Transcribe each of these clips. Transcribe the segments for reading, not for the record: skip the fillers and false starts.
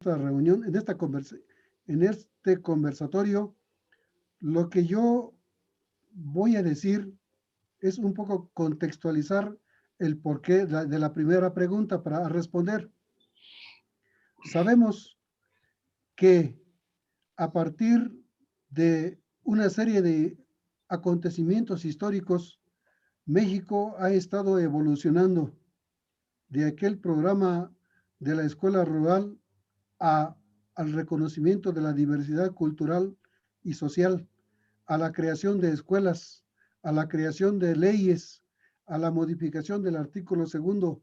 esta reunión, en este conversatorio, lo que yo voy a decir es un poco contextualizar el porqué de la primera pregunta para responder. Sabemos que a partir de una serie de acontecimientos históricos, México ha estado evolucionando de aquel programa de la escuela rural a, al reconocimiento de la diversidad cultural y social, a la creación de escuelas, a la creación de leyes, a la modificación del artículo segundo,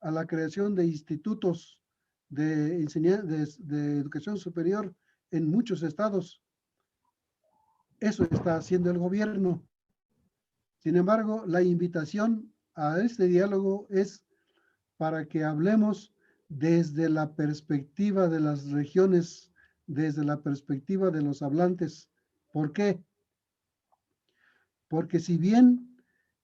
a la creación de institutos de educación superior en muchos estados. Eso está haciendo el gobierno. Sin embargo, la invitación a este diálogo es para que hablemos desde la perspectiva de las regiones, desde la perspectiva de los hablantes. ¿Por qué? Porque si bien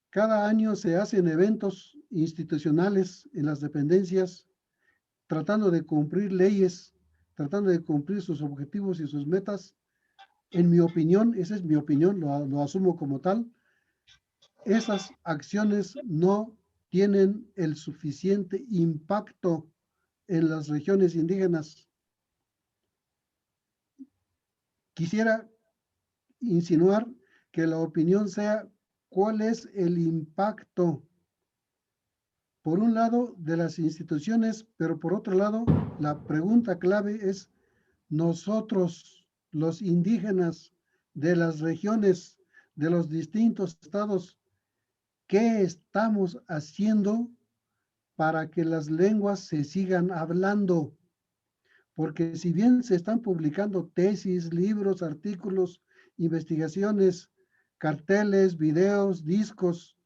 cada año se hacen eventos institucionales en las dependencias, tratando de cumplir leyes, tratando de cumplir sus objetivos y sus metas, en mi opinión, esa es mi opinión, lo asumo como tal, esas acciones no tienen el suficiente impacto en las regiones indígenas. Quisiera insinuar que la opinión sea cuál es el impacto, por un lado, de las instituciones, pero por otro lado, la pregunta clave es nosotros, los indígenas de las regiones, de los distintos estados, ¿qué estamos haciendo para que las lenguas se sigan hablando? Porque si bien se están publicando tesis, libros, artículos, investigaciones, carteles, videos, discos,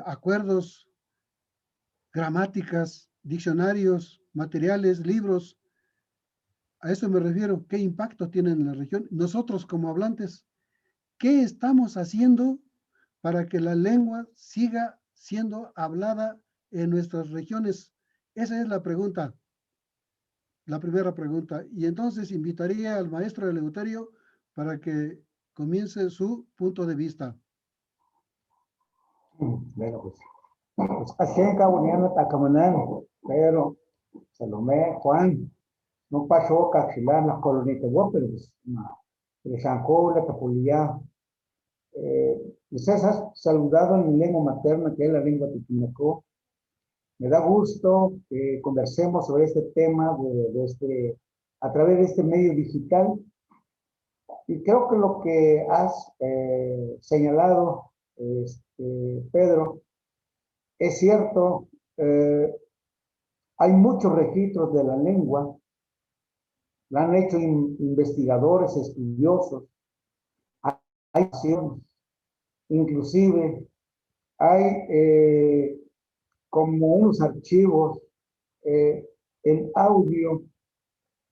acuerdos, gramáticas, diccionarios, materiales, libros, a eso me refiero, ¿qué impacto tienen en la región? Nosotros como hablantes, ¿qué estamos haciendo para que la lengua siga siendo hablada en nuestras regiones? Esa es la pregunta, la primera pregunta. Y entonces invitaría al maestro Eleuterio para que comience su punto de vista. Bueno, pues así en Caboniano, Tacamanán, pero Salomé, Juan, no pasó Caxilar, las colonias, pero pues, no, de Chancó, la Capulía, les he saludado en mi lengua materna, que es la lengua Titinicó. Me da gusto que conversemos sobre este tema a través de este medio digital. Y creo que lo que has señalado, Pedro, es cierto. Hay muchos registros de la lengua, la han hecho investigadores, estudiosos, hay acciones, inclusive hay como unos archivos en audio,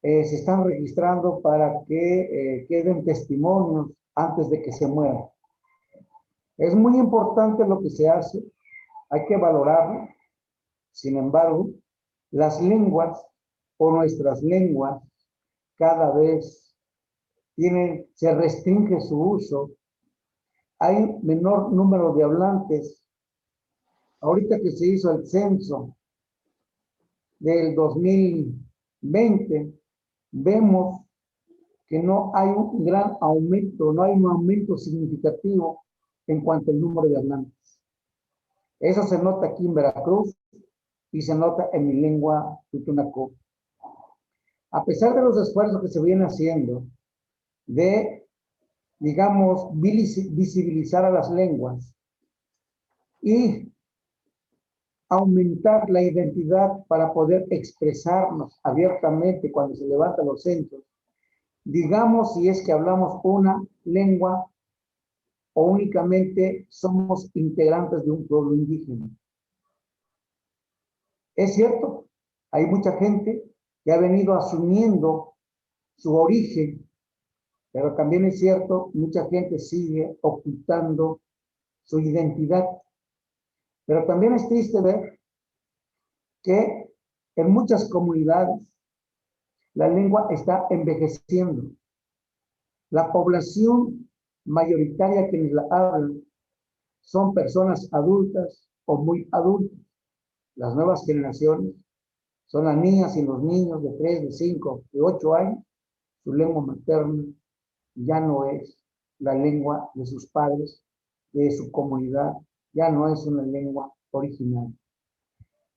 se están registrando para que queden testimonios antes de que se mueran. Es muy importante lo que se hace, hay que valorarlo. Sin embargo, las lenguas o nuestras lenguas cada vez se restringe su uso, hay menor número de hablantes. Ahorita que se hizo el censo del 2020, vemos que no hay un gran aumento, no hay un aumento significativo en cuanto al número de hablantes. Eso se nota aquí en Veracruz y se nota en mi lengua Tutunacó. A pesar de los esfuerzos que se vienen haciendo de, digamos, visibilizar a las lenguas y aumentar la identidad para poder expresarnos abiertamente cuando se levantan los centros, digamos si es que hablamos una lengua o únicamente somos integrantes de un pueblo indígena. Es cierto, hay mucha gente que ha venido asumiendo su origen, pero también es cierto, mucha gente sigue ocultando su identidad. Pero también es triste ver que en muchas comunidades la lengua está envejeciendo. La población mayoritaria quienes la hablan son personas adultas o muy adultas. Las nuevas generaciones son las niñas y los niños de 3, de 5, de 8 años. Su lengua materna ya no es la lengua de sus padres, de su comunidad, ya no es una lengua original.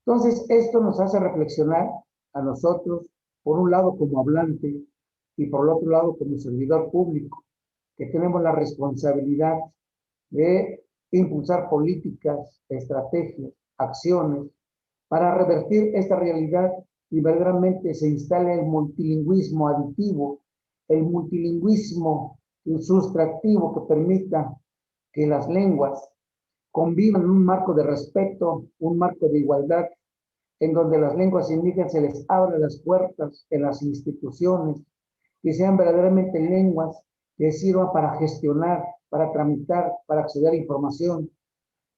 Entonces, esto nos hace reflexionar a nosotros, por un lado como hablante y por el otro lado como servidor público, que tenemos la responsabilidad de impulsar políticas, estrategias, acciones para revertir esta realidad y verdaderamente se instale el multilingüismo aditivo, el multilingüismo sustractivo que permita que las lenguas convivan en un marco de respeto, un marco de igualdad, en donde las lenguas indígenas se les abran las puertas en las instituciones, que sean verdaderamente lenguas que sirvan para gestionar, para tramitar, para acceder a información,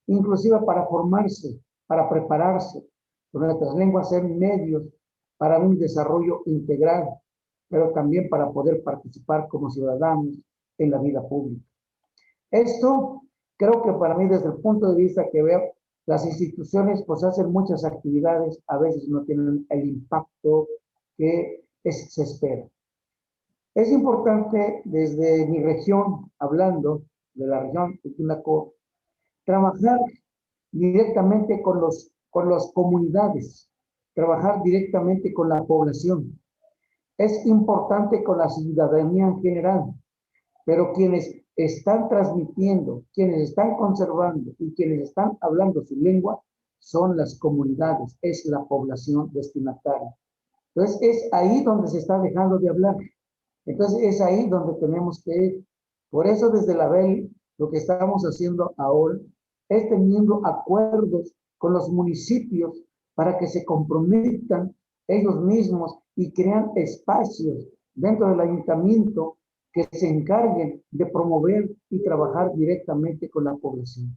inclusive para formarse, para prepararse. Nuestras lenguas sean medios para un desarrollo integral, pero también para poder participar como ciudadanos en la vida pública. Esto creo que para mí, desde el punto de vista que veo, las instituciones pues hacen muchas actividades, a veces no tienen el impacto que se espera. Es importante desde mi región, hablando de la región de Tunaco, trabajar directamente con las comunidades, trabajar directamente con la población. Es importante con la ciudadanía en general, pero quienes están transmitiendo, quienes están conservando y quienes están hablando su lengua son las comunidades, es la población destinataria. Entonces es ahí donde se está dejando de hablar. Entonces es ahí donde tenemos que ir. Por eso desde la BEL lo que estamos haciendo ahora es teniendo acuerdos con los municipios para que se comprometan ellos mismos y crean espacios dentro del ayuntamiento que se encarguen de promover y trabajar directamente con la población.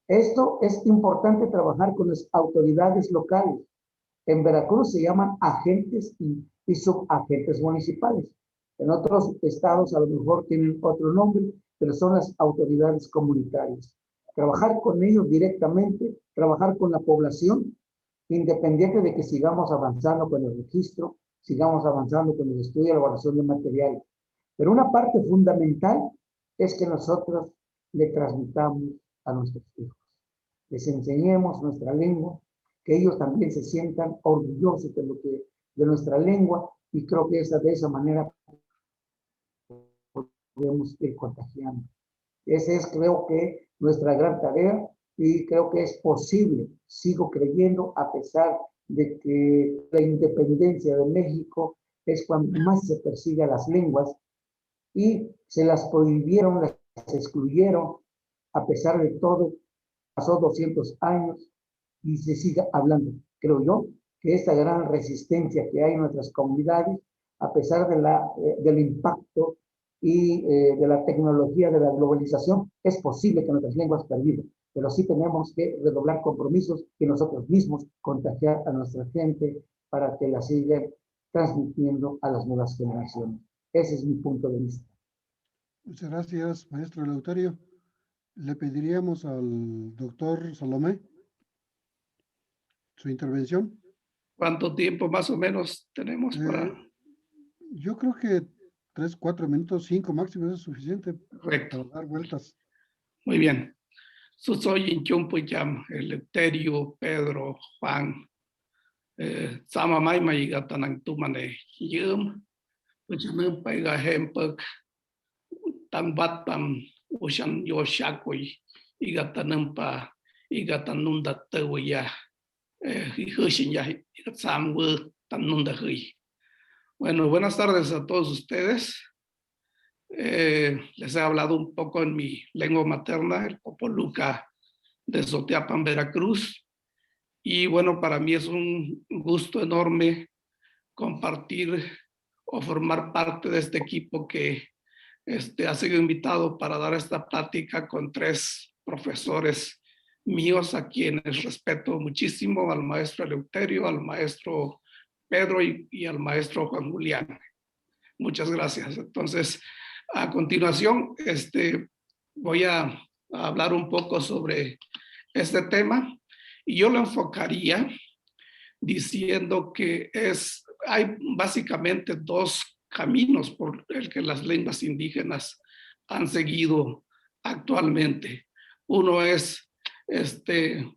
Esto es importante trabajar con las autoridades locales. En Veracruz se llaman agentes y subagentes municipales. En otros estados a lo mejor tienen otro nombre, pero son las autoridades comunitarias. Trabajar con ellos directamente, trabajar con la población, independiente de que sigamos avanzando con el registro, sigamos avanzando con el estudio y elaboración de materiales. Pero una parte fundamental es que nosotros le transmitamos a nuestros hijos, les enseñemos nuestra lengua, que ellos también se sientan orgullosos de nuestra lengua, y creo que de esa manera podemos ir contagiando. Esa es, creo que, nuestra gran tarea, y creo que es posible, sigo creyendo, a pesar de que la independencia de México es cuando más se persigue a las lenguas, y se las prohibieron, las excluyeron, a pesar de todo, pasó 200 años y se sigue hablando. Creo yo que esta gran resistencia que hay en nuestras comunidades, a pesar del impacto y de la tecnología, de la globalización, es posible que nuestras lenguas pervivan, pero sí tenemos que redoblar compromisos y nosotros mismos contagiar a nuestra gente para que la sigan transmitiendo a las nuevas generaciones. Ese es mi punto de vista. Muchas gracias, maestro Eleuterio. Le pediríamos al doctor Salomé su intervención. ¿Cuánto tiempo más o menos tenemos para...? Yo creo que 3, 4 minutos, 5 máximo es suficiente. Correcto. Para dar vueltas. Muy bien. Soy Inchunpuyam, Eleuterio, Pedro, Juan, Samamay Mayigatanang Tumane, Yum, Puchanum Paiga Hempuk, Tan Batam, Ushan Yoshakui, Igatanumpa, Igatanunda Tawaya, Hushinya, Samwu, Tanunda Hui. Bueno, buenas tardes a todos ustedes. Les he hablado un poco en mi lengua materna, el Popoluca de Soteapan, Veracruz. Y bueno, para mí es un gusto enorme compartir o formar parte de este equipo que ha sido invitado para dar esta plática con 3 profesores míos, a quienes respeto muchísimo: al maestro Eleuterio, al maestro Pedro y al maestro Juan Julián. Muchas gracias. Entonces, a continuación, voy a hablar un poco sobre este tema y yo lo enfocaría diciendo que hay básicamente dos caminos por el que las lenguas indígenas han seguido actualmente. Uno es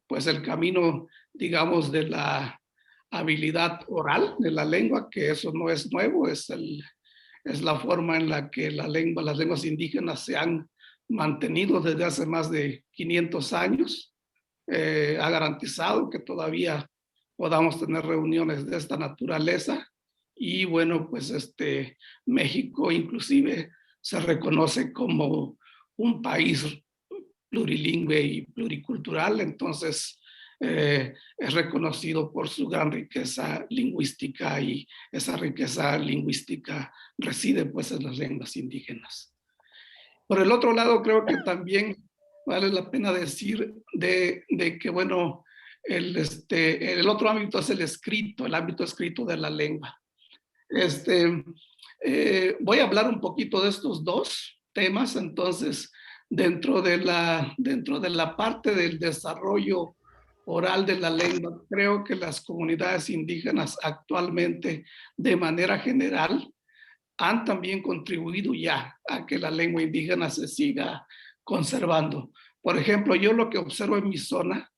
pues el camino, digamos, de la habilidad oral de la lengua, que eso no es nuevo, es la forma en la que las lenguas indígenas se han mantenido desde hace más de 500 años. Ha garantizado que todavía podamos tener reuniones de esta naturaleza. Y bueno, pues México inclusive se reconoce como un país plurilingüe y pluricultural, entonces es reconocido por su gran riqueza lingüística, y esa riqueza lingüística reside pues en las lenguas indígenas. Por el otro lado, creo que también vale la pena decir de que, bueno, el otro ámbito es el ámbito escrito de la lengua. Voy a hablar un poquito de estos dos temas. Entonces, dentro de la parte del desarrollo oral de la lengua, creo que las comunidades indígenas actualmente, de manera general, han también contribuido ya a que la lengua indígena se siga conservando. Por ejemplo, yo lo que observo en mi zona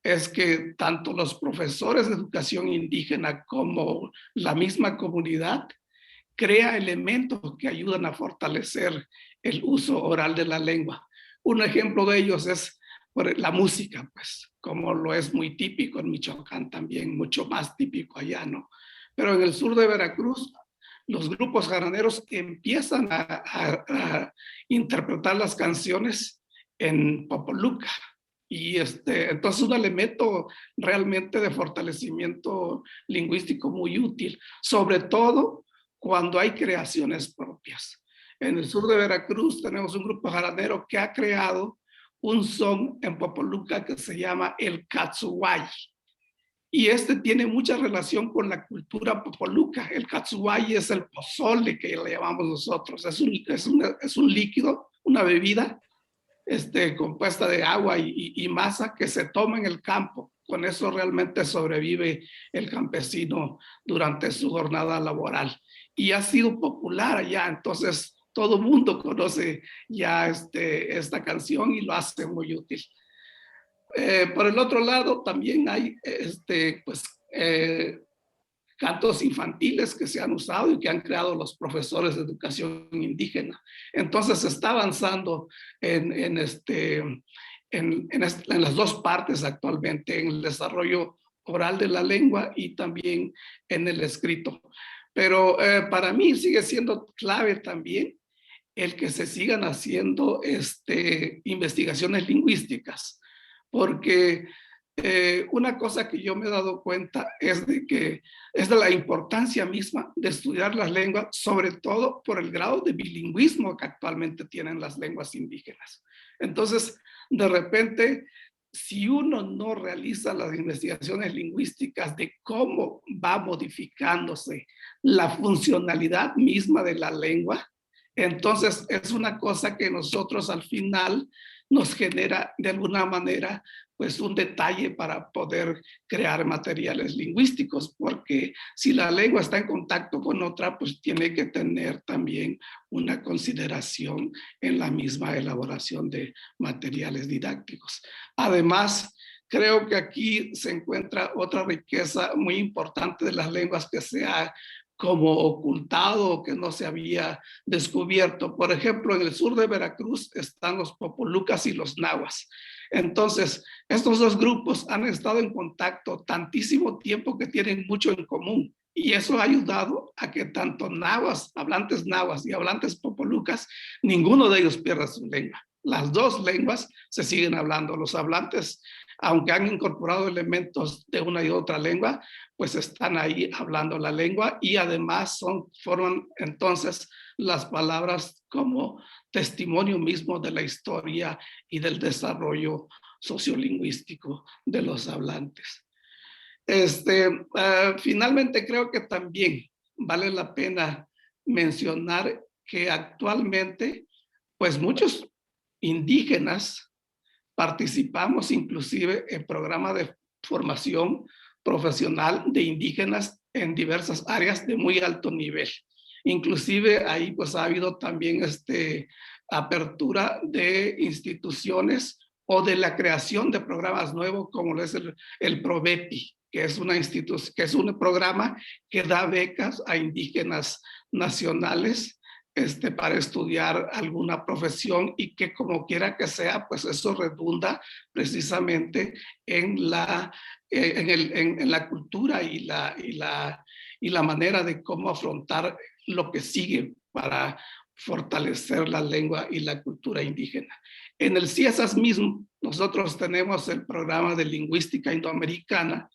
es que tanto los profesores de educación indígena como la misma comunidad crea elementos que ayudan a fortalecer el uso oral de la lengua. Un ejemplo de ellos es la música, pues, como lo es muy típico en Michoacán también, mucho más típico allá, ¿no? Pero en el sur de Veracruz, los grupos jaraneros empiezan a interpretar las canciones en Popoluca. Y entonces un elemento realmente de fortalecimiento lingüístico muy útil, sobre todo cuando hay creaciones propias. En el sur de Veracruz tenemos un grupo jaranero que ha creado un son en Popoluca que se llama el Katsuway. Y tiene mucha relación con la cultura popoluca. El Katsuway es el pozole que le llamamos nosotros. Es un líquido, una bebida compuesta de agua y masa que se toma en el campo. Con eso realmente sobrevive el campesino durante su jornada laboral. Y ha sido popular allá, entonces todo el mundo conoce ya esta canción y lo hace muy útil. Por el otro lado, también hay cantos infantiles que se han usado y que han creado los profesores de educación indígena. Entonces se está avanzando en las dos partes actualmente, en el desarrollo oral de la lengua y también en el escrito. Pero para mí sigue siendo clave también el que se sigan haciendo investigaciones lingüísticas, porque una cosa que yo me he dado cuenta es de la importancia misma de estudiar las lenguas, sobre todo por el grado de bilingüismo que actualmente tienen las lenguas indígenas. Entonces, de repente, si uno no realiza las investigaciones lingüísticas de cómo va modificándose la funcionalidad misma de la lengua, entonces es una cosa que nosotros al final nos genera de alguna manera pues un detalle para poder crear materiales lingüísticos, porque si la lengua está en contacto con otra, pues tiene que tener también una consideración en la misma elaboración de materiales didácticos. Además, creo que aquí se encuentra otra riqueza muy importante de las lenguas que se ha como ocultado o que no se había descubierto. Por ejemplo, en el sur de Veracruz están los popolucas y los nahuas. Entonces, estos dos grupos han estado en contacto tantísimo tiempo que tienen mucho en común. Y eso ha ayudado a que tanto nahuas, hablantes nahuas y hablantes popolucas, ninguno de ellos pierda su lengua. Las dos lenguas se siguen hablando. Los hablantes, aunque han incorporado elementos de una y otra lengua, pues están ahí hablando la lengua y además forman entonces las palabras como testimonio mismo de la historia y del desarrollo sociolingüístico de los hablantes. Finalmente creo que también vale la pena mencionar que actualmente, pues muchos indígenas participamos inclusive en programas de formación profesional de indígenas en diversas áreas de muy alto nivel. Inclusive ahí pues ha habido también apertura de instituciones o de la creación de programas nuevos como lo es el PROBEPI, que es una institución, que es un programa que da becas a indígenas nacionales para estudiar alguna profesión y que como quiera que sea, pues eso redunda precisamente en la cultura y la manera de cómo afrontar lo que sigue para fortalecer la lengua y la cultura indígena. En el CIESAS mismo, nosotros tenemos el programa de lingüística indoamericana,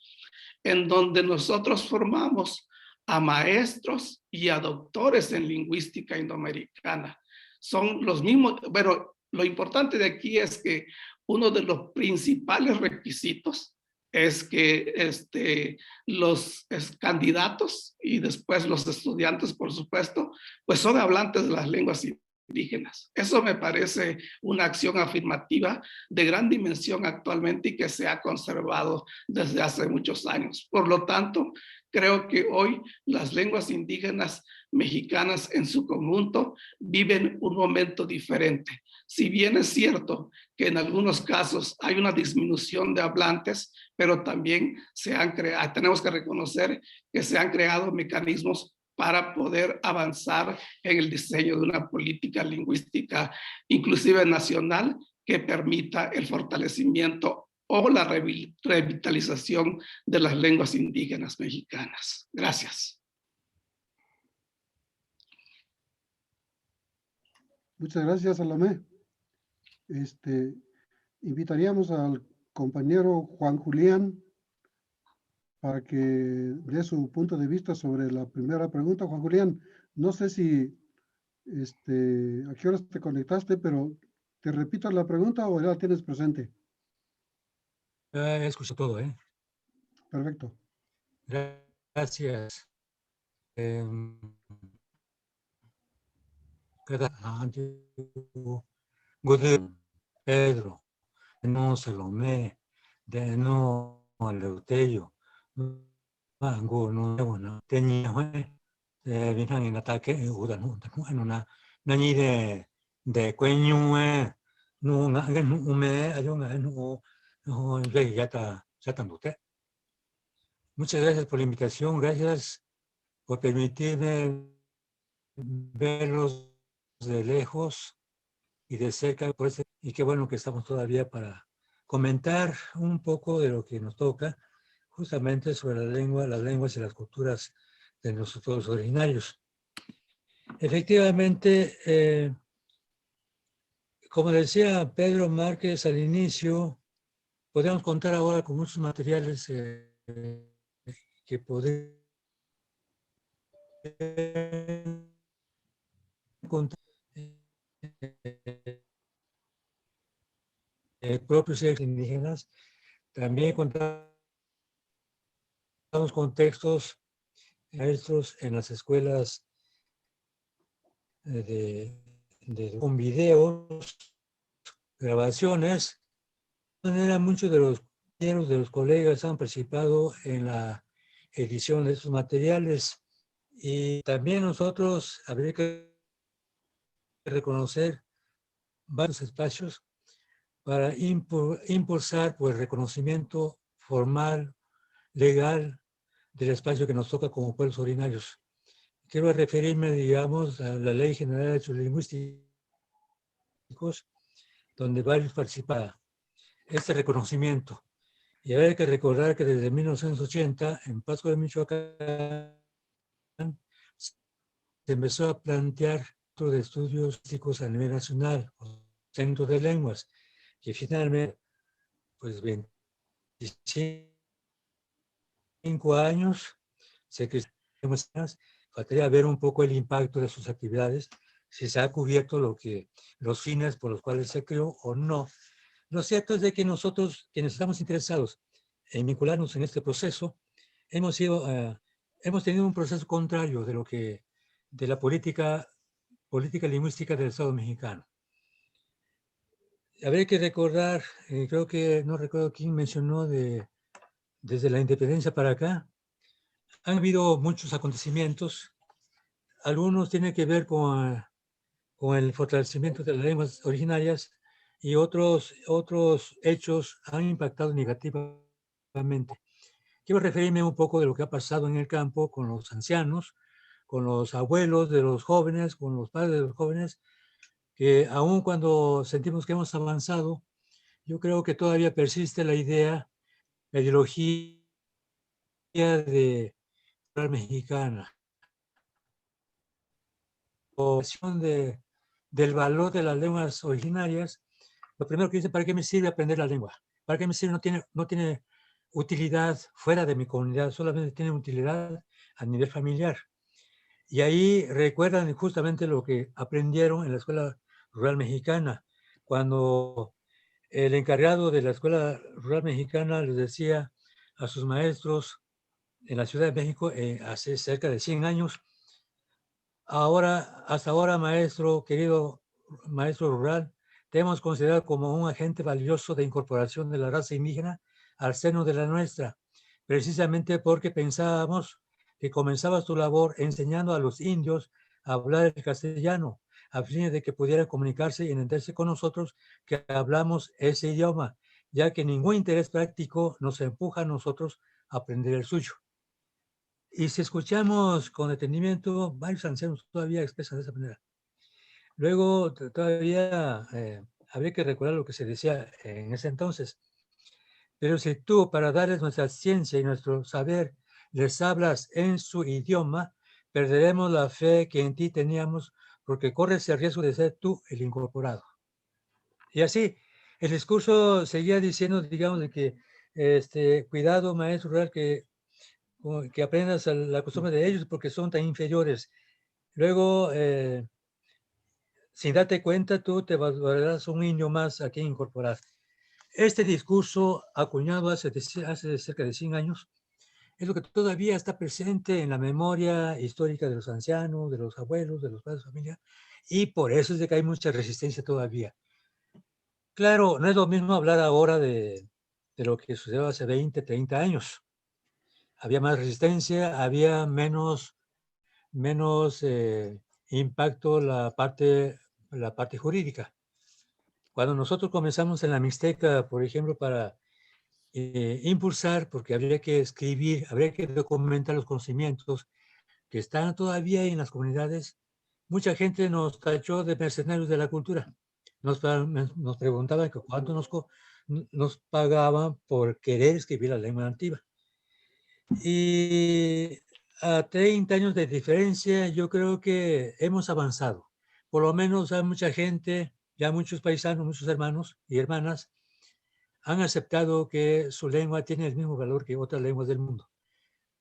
en donde nosotros formamos a maestros y a doctores en lingüística indoamericana. Son los mismos, pero lo importante de aquí es que uno de los principales requisitos es que los candidatos y después los estudiantes, por supuesto, pues son hablantes de las lenguas indígenas. Eso me parece una acción afirmativa de gran dimensión actualmente y que se ha conservado desde hace muchos años. Por lo tanto, creo que hoy las lenguas indígenas mexicanas en su conjunto viven un momento diferente. Si bien es cierto que en algunos casos hay una disminución de hablantes, pero también tenemos que reconocer que se han creado mecanismos para poder avanzar en el diseño de una política lingüística, inclusive nacional, que permita el fortalecimiento o la revitalización de las lenguas indígenas mexicanas. Gracias. Muchas gracias, Salomé. Invitaríamos al compañero Juan Julián para que dé su punto de vista sobre la primera pregunta. Juan Julián, no sé si a qué horas te conectaste, pero te repito la pregunta o ya la tienes presente. Escucho todo, ¿eh? Perfecto. Gracias. Pedro, no Salomé, de no Eleuterio, Mango, no bueno, tenía vinang en ataque, udan en una nani de cueño, no hagan hume, ayunga, no, ya está usted. Muchas gracias por la invitación, gracias por permitirme verlos de lejos y de cerca, y qué bueno que estamos todavía para comentar un poco de lo que nos toca, justamente sobre las lenguas y las culturas de nuestros pueblos originarios. Efectivamente, como decía Pedro Márquez al inicio, podemos contar ahora con muchos materiales que podemos contar propios indígenas. También contamos con textos maestros en las escuelas con videos, grabaciones. De manera, muchos de los colegas han participado en la edición de estos materiales y también nosotros habría que reconocer varios espacios para impulsar el reconocimiento formal, legal, del espacio que nos toca como pueblos originarios. Quiero referirme, digamos, a la Ley General de Derechos Lingüísticos, donde varios participan este reconocimiento. Y hay que recordar que desde 1980, en Pasco de Michoacán, se empezó a plantear de estudios lingüísticos a nivel nacional, centros de lenguas, que finalmente, pues 25 años, sé que faltaría ver un poco el impacto de sus actividades, si se ha cubierto los fines por los cuales se creó o no. Lo cierto es de que nosotros, quienes estamos interesados en vincularnos en este proceso, hemos tenido un proceso contrario de la política lingüística del Estado mexicano. Habría que recordar, creo que no recuerdo quién mencionó desde la independencia para acá, han habido muchos acontecimientos. Algunos tienen que ver con el fortalecimiento de las lenguas originarias y otros hechos han impactado negativamente. Quiero referirme un poco de lo que ha pasado en el campo con los ancianos, con los abuelos de los jóvenes, con los padres de los jóvenes, que aun cuando sentimos que hemos avanzado, yo creo que todavía persiste la ideología de la mexicana, o del valor de las lenguas originarias. Lo primero que dice, ¿para qué me sirve aprender la lengua? ¿Para qué me sirve? No tiene utilidad fuera de mi comunidad, solamente tiene utilidad a nivel familiar. Y ahí recuerdan justamente lo que aprendieron en la Escuela Rural Mexicana, cuando el encargado de la Escuela Rural Mexicana les decía a sus maestros en la Ciudad de México hace cerca de 100 años, hasta ahora, maestro, querido maestro rural, te hemos considerado como un agente valioso de incorporación de la raza indígena al seno de la nuestra, precisamente porque pensábamos que comenzabas tu labor enseñando a los indios a hablar el castellano, a fin de que pudieran comunicarse y entenderse con nosotros que hablamos ese idioma, ya que ningún interés práctico nos empuja a nosotros a aprender el suyo. Y si escuchamos con detenimiento, varios ancianos todavía expresan de esa manera. Luego, todavía habría que recordar lo que se decía en ese entonces. Pero si tú, para darles nuestra ciencia y nuestro saber, les hablas en su idioma, perderemos la fe que en ti teníamos, porque corres el riesgo de ser tú el incorporado. Y así, el discurso seguía diciendo, digamos, de que cuidado, maestro rural, que aprendas la costumbre de ellos porque son tan inferiores. Luego, sin darte cuenta, tú te volverás un niño más a quien incorporar. Este discurso, acuñado hace cerca de 100 años, es lo que todavía está presente en la memoria histórica de los ancianos, de los abuelos, de los padres de familia, y por eso es de que hay mucha resistencia todavía. Claro, no es lo mismo hablar ahora de lo que sucedió hace 20, 30 años. Había más resistencia, había menos impacto la parte jurídica. Cuando nosotros comenzamos en la Mixteca, por ejemplo, para impulsar, porque habría que escribir, habría que documentar los conocimientos que están todavía en las comunidades, mucha gente nos tachó de mercenarios de la cultura. Nos preguntaban que cuánto nos pagaban por querer escribir la lengua nativa. Y a 30 años de diferencia, yo creo que hemos avanzado. Por lo menos hay mucha gente, ya muchos paisanos, muchos hermanos y hermanas han aceptado que su lengua tiene el mismo valor que otras lenguas del mundo.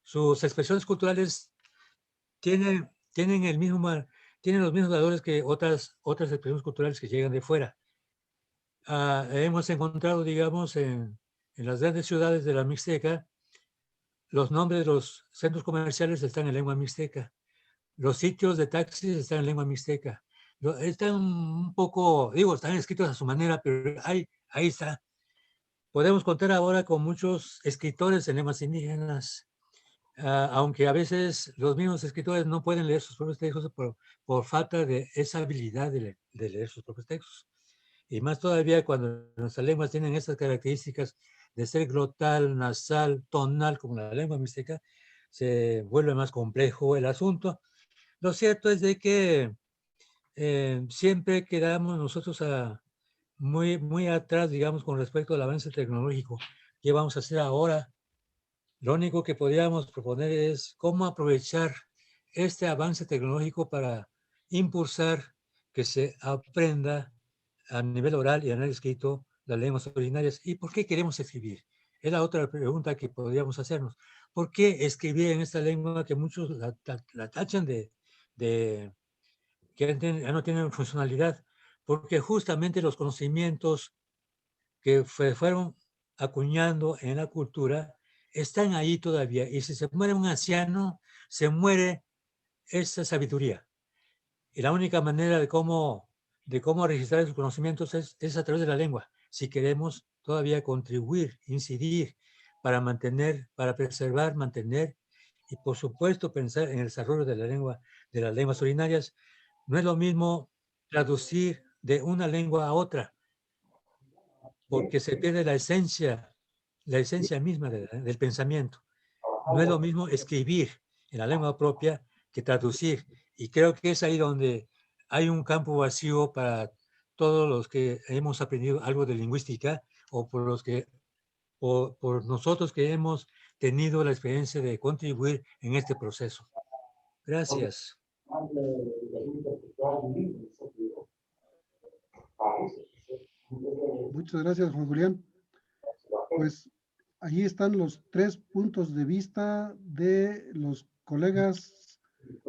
Sus expresiones culturales tienen los mismos valores que otras expresiones culturales que llegan de fuera. Hemos encontrado, digamos, en las grandes ciudades de la Mixteca, los nombres de los centros comerciales están en lengua mixteca. Los sitios de taxis están en lengua mixteca. Están un poco, están escritos a su manera, pero ahí está. Podemos contar ahora con muchos escritores en lenguas indígenas, aunque a veces los mismos escritores no pueden leer sus propios textos por falta de esa habilidad de leer sus propios textos. Y más todavía cuando nuestras lenguas tienen estas características de ser glotal, nasal, tonal, como la lengua mixteca, se vuelve más complejo el asunto. Lo cierto es de que siempre quedamos nosotros muy, muy atrás, digamos, con respecto al avance tecnológico. ¿Qué vamos a hacer ahora? Lo único que podríamos proponer es cómo aprovechar este avance tecnológico para impulsar que se aprenda a nivel oral y a nivel escrito las lenguas originarias. ¿Y por qué queremos escribir? Es la otra pregunta que podríamos hacernos. ¿Por qué escribir en esta lengua que muchos la tachan de que ya no tienen funcionalidad? Porque justamente los conocimientos que fueron acuñando en la cultura están ahí todavía. Y si se muere un anciano, se muere esa sabiduría. Y la única manera de cómo registrar esos conocimientos es a través de la lengua. Si queremos todavía contribuir, incidir para mantener, para preservar, mantener y por supuesto pensar en el desarrollo de las lenguas originarias, no es lo mismo traducir de una lengua a otra, porque se pierde la esencia misma del pensamiento. No es lo mismo escribir en la lengua propia que traducir. Y creo que es ahí donde hay un campo vacío para todos los que hemos aprendido algo de lingüística o por nosotros que hemos tenido la experiencia de contribuir en este proceso. Gracias. Muchas gracias, Juan Julián. Pues allí están los 3 puntos de vista de los colegas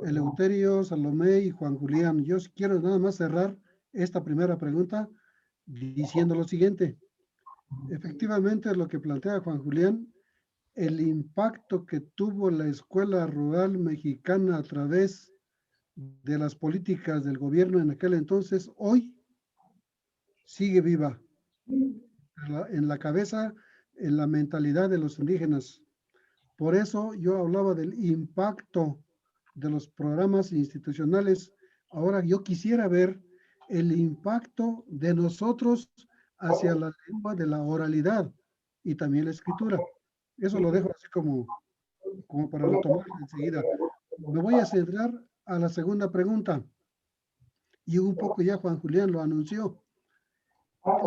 Eleuterio, Salomé y Juan Julián. Yo quiero nada más cerrar esta primera pregunta diciendo lo siguiente. Efectivamente, lo que plantea Juan Julián, el impacto que tuvo la escuela rural mexicana a través de las políticas del gobierno en aquel entonces, hoy sigue viva en la cabeza, en la mentalidad de los indígenas. Por eso yo hablaba del impacto de los programas institucionales. Ahora yo quisiera ver el impacto de nosotros hacia la lengua de la oralidad y también la escritura. Eso lo dejo así como para retomar enseguida. Me voy a centrar a la segunda pregunta y un poco ya Juan Julián lo anunció.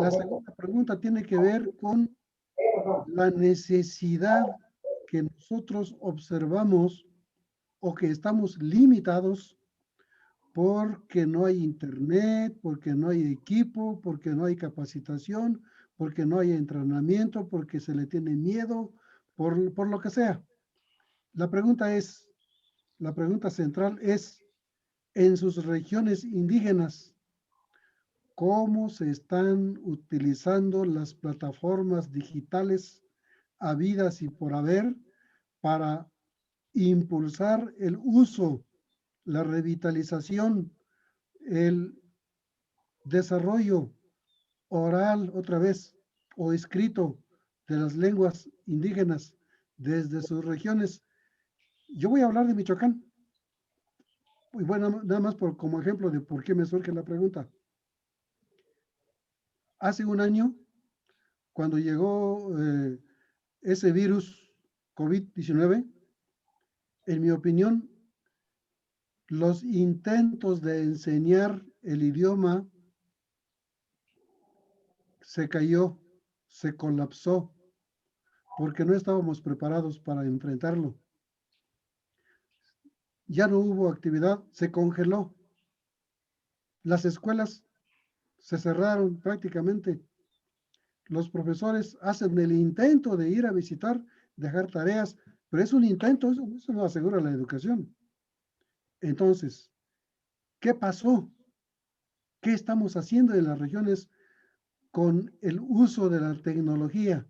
La segunda pregunta tiene que ver con la necesidad que nosotros observamos o que estamos limitados porque no hay internet, porque no hay equipo, porque no hay capacitación, porque no hay entrenamiento, porque se le tiene miedo, por lo que sea. La pregunta central es, en sus regiones indígenas, ¿cómo se están utilizando las plataformas digitales habidas y por haber para impulsar el uso, la revitalización, el desarrollo oral otra vez o escrito de las lenguas indígenas desde sus regiones? Yo voy a hablar de Michoacán. Y bueno, nada más como ejemplo de por qué me surge la pregunta. Hace un año, cuando llegó ese virus COVID-19, en mi opinión, los intentos de enseñar el idioma se cayó, se colapsó, porque no estábamos preparados para enfrentarlo. Ya no hubo actividad, se congeló. Las escuelas se cerraron prácticamente. Los profesores hacen el intento de ir a visitar, dejar tareas, pero es un intento, eso no asegura la educación. Entonces, ¿qué pasó? ¿Qué estamos haciendo en las regiones con el uso de la tecnología?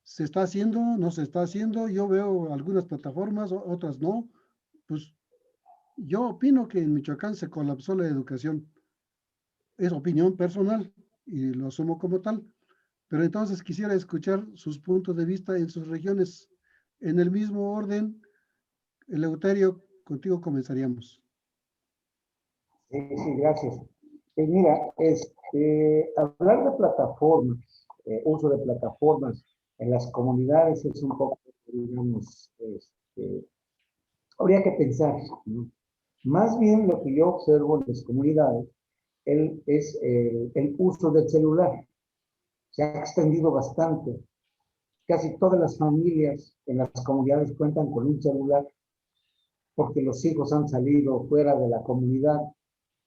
¿Se está haciendo? ¿No se está haciendo? Yo veo algunas plataformas, otras no. Pues yo opino que en Michoacán se colapsó la educación. Es opinión personal y lo asumo como tal. Pero entonces quisiera escuchar sus puntos de vista en sus regiones. En el mismo orden, Eleuterio, contigo comenzaríamos. Sí, gracias. Mira, hablar de plataformas, uso de plataformas en las comunidades es un poco, digamos, habría que pensar, ¿no? Más bien lo que yo observo en las comunidades es el uso del celular. Se ha extendido bastante. Casi todas las familias en las comunidades cuentan con un celular porque los hijos han salido fuera de la comunidad,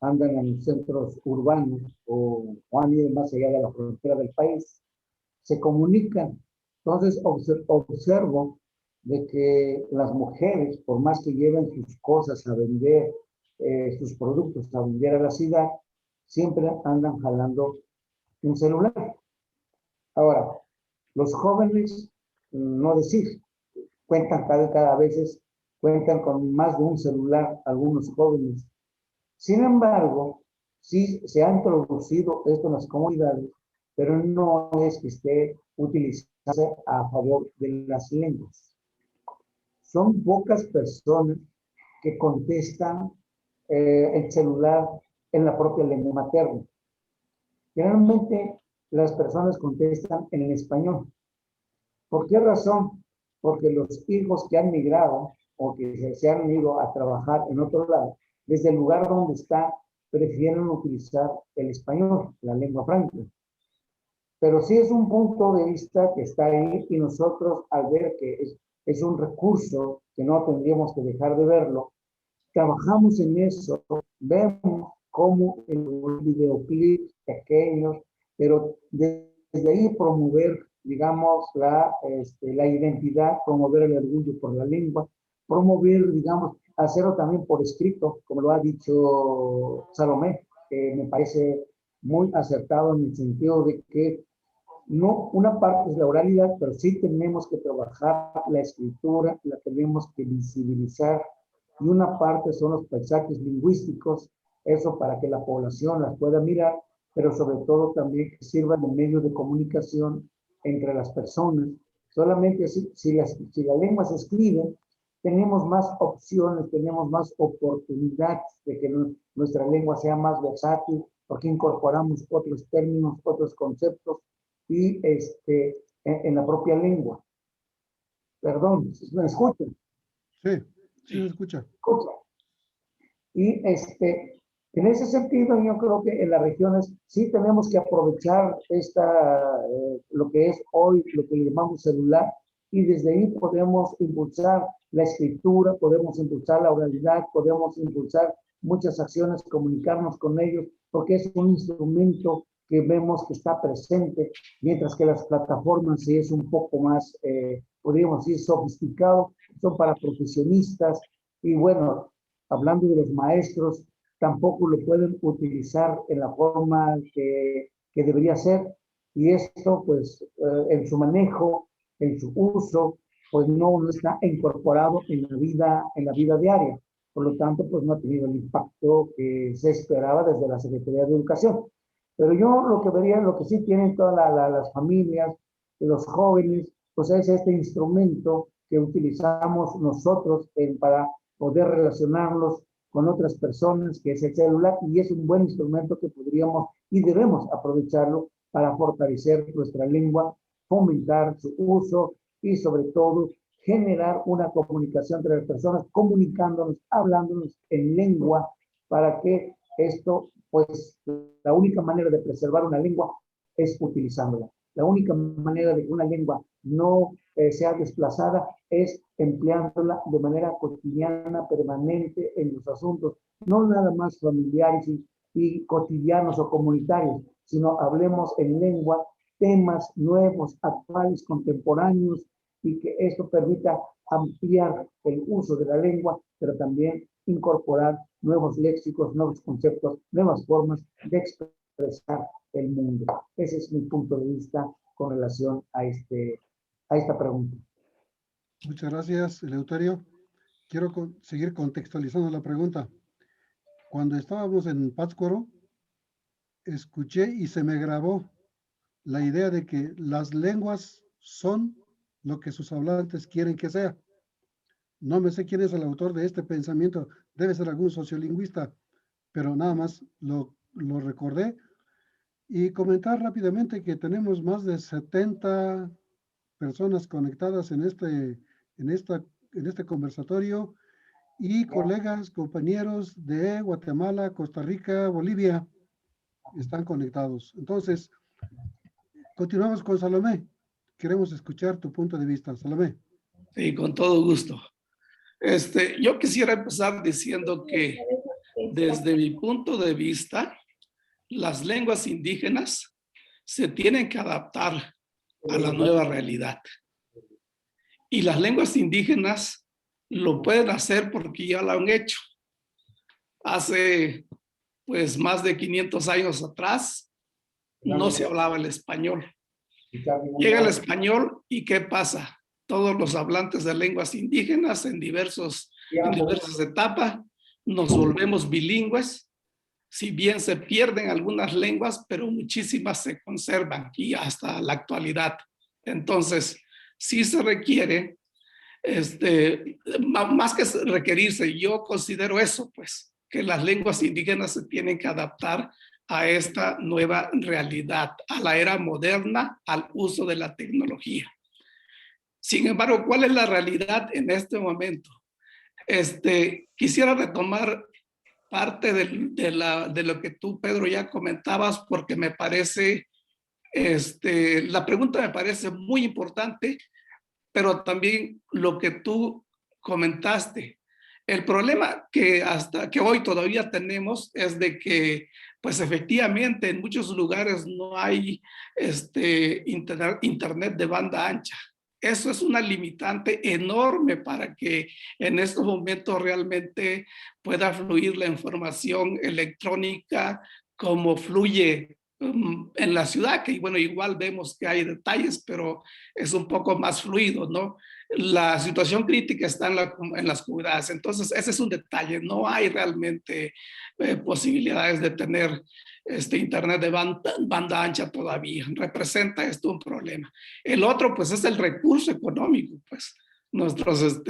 andan en los centros urbanos o han ido más allá de la frontera del país, se comunican. Entonces observo de que las mujeres, por más que lleven sus cosas a vender, sus productos a vender a la ciudad, siempre andan jalando un celular. Ahora, los jóvenes no decir, cuentan cada vez, cuentan con más de un celular algunos jóvenes. Sin embargo, sí se ha introducido esto en las comunidades, pero no es que esté utilizándose a favor de las lenguas. Son pocas personas que contestan el celular en la propia lengua materna. Generalmente las personas contestan en español. ¿Por qué razón? Porque los hijos que han migrado o que se han ido a trabajar en otro lado, desde el lugar donde está, prefieren utilizar el español, la lengua franca. Pero sí es un punto de vista que está ahí y nosotros al ver que es un recurso que no tendríamos que dejar de verlo, trabajamos en eso, vemos cómo en los videoclips pequeños, pero desde ahí promover, digamos, la identidad, promover el orgullo por la lengua, promover, digamos, hacerlo también por escrito, como lo ha dicho Salomé, que me parece muy acertado en el sentido de que no, una parte es la oralidad, pero sí tenemos que trabajar la escritura, la tenemos que visibilizar, y una parte son los paisajes lingüísticos, eso para que la población las pueda mirar, pero sobre todo también que sirvan de medio de comunicación entre las personas. Solamente si la lengua se escribe, tenemos más opciones, tenemos más oportunidades de que nuestra lengua sea más versátil, porque incorporamos otros términos, otros conceptos, y en la propia lengua. Perdón, ¿me escuchan? Sí, sí se escucha. Y en ese sentido, yo creo que en las regiones sí tenemos que aprovechar lo que es hoy, lo que llamamos celular, y desde ahí podemos impulsar la escritura, podemos impulsar la oralidad, podemos impulsar muchas acciones, comunicarnos con ellos, porque es un instrumento que vemos que está presente, mientras que las plataformas sí es un poco más, podríamos decir, sofisticado, son para profesionistas, y bueno, hablando de los maestros, tampoco lo pueden utilizar en la forma que debería ser, y esto pues en su manejo, en su uso, pues no está incorporado en la vida diaria. Por lo tanto, pues no ha tenido el impacto que se esperaba desde la Secretaría de Educación. Pero yo lo que vería, lo que sí tienen todas las familias, los jóvenes, pues es este instrumento que utilizamos nosotros para poder relacionarnos con otras personas, que es el celular, y es un buen instrumento que podríamos y debemos aprovecharlo para fortalecer nuestra lengua, fomentar su uso y sobre todo generar una comunicación entre las personas, comunicándonos, hablándonos en lengua, para que esto, pues la única manera de preservar una lengua es utilizándola. La única manera de que una lengua no sea desplazada es empleándola de manera cotidiana, permanente en los asuntos, no nada más familiares y cotidianos o comunitarios, sino hablemos en lengua temas nuevos, actuales, contemporáneos, y que esto permita ampliar el uso de la lengua, pero también incorporar nuevos léxicos, nuevos conceptos, nuevas formas de expresar el mundo. Ese es mi punto de vista con relación a esta pregunta. Muchas gracias, Eleuterio. Quiero seguir contextualizando la pregunta. Cuando estábamos en Pátzcuaro, escuché y se me grabó la idea de que las lenguas son lo que sus hablantes quieren que sea. No me sé quién es el autor de este pensamiento, debe ser algún sociolingüista, pero nada más lo recordé. Y comentar rápidamente que tenemos más de 70 personas conectadas en este conversatorio, y colegas, compañeros de Guatemala, Costa Rica, Bolivia están conectados. Entonces, continuamos con Salomé. Queremos escuchar tu punto de vista, Salomé. Sí, con todo gusto. Yo quisiera empezar diciendo que desde mi punto de vista, las lenguas indígenas se tienen que adaptar a la nueva realidad. Y las lenguas indígenas lo pueden hacer porque ya lo han hecho. Hace pues más de 500 años atrás no se hablaba el español. Llega el español y ¿qué pasa? todos los hablantes de lenguas indígenas en diversas etapas, nos volvemos bilingües, si bien se pierden algunas lenguas, pero muchísimas se conservan y hasta la actualidad. Entonces, sí se requiere, más que requerirse, yo considero eso, pues, que las lenguas indígenas se tienen que adaptar a esta nueva realidad, a la era moderna, al uso de la tecnología. Sin embargo, ¿cuál es la realidad en este momento? Quisiera retomar parte de lo que tú, Pedro, ya comentabas, porque me parece, la pregunta me parece muy importante, pero también lo que tú comentaste. El problema que hasta que hoy todavía tenemos es de que, pues efectivamente, en muchos lugares no hay internet de banda ancha. Eso es una limitante enorme para que en estos momentos realmente pueda fluir la información electrónica como fluye en la ciudad, que bueno, igual vemos que hay detalles, pero es un poco más fluido, ¿no? La situación crítica está en las comunidades, entonces ese es un detalle, no hay realmente posibilidades de tener internet de banda ancha todavía, representa esto un problema. El otro pues es el recurso económico, pues nuestros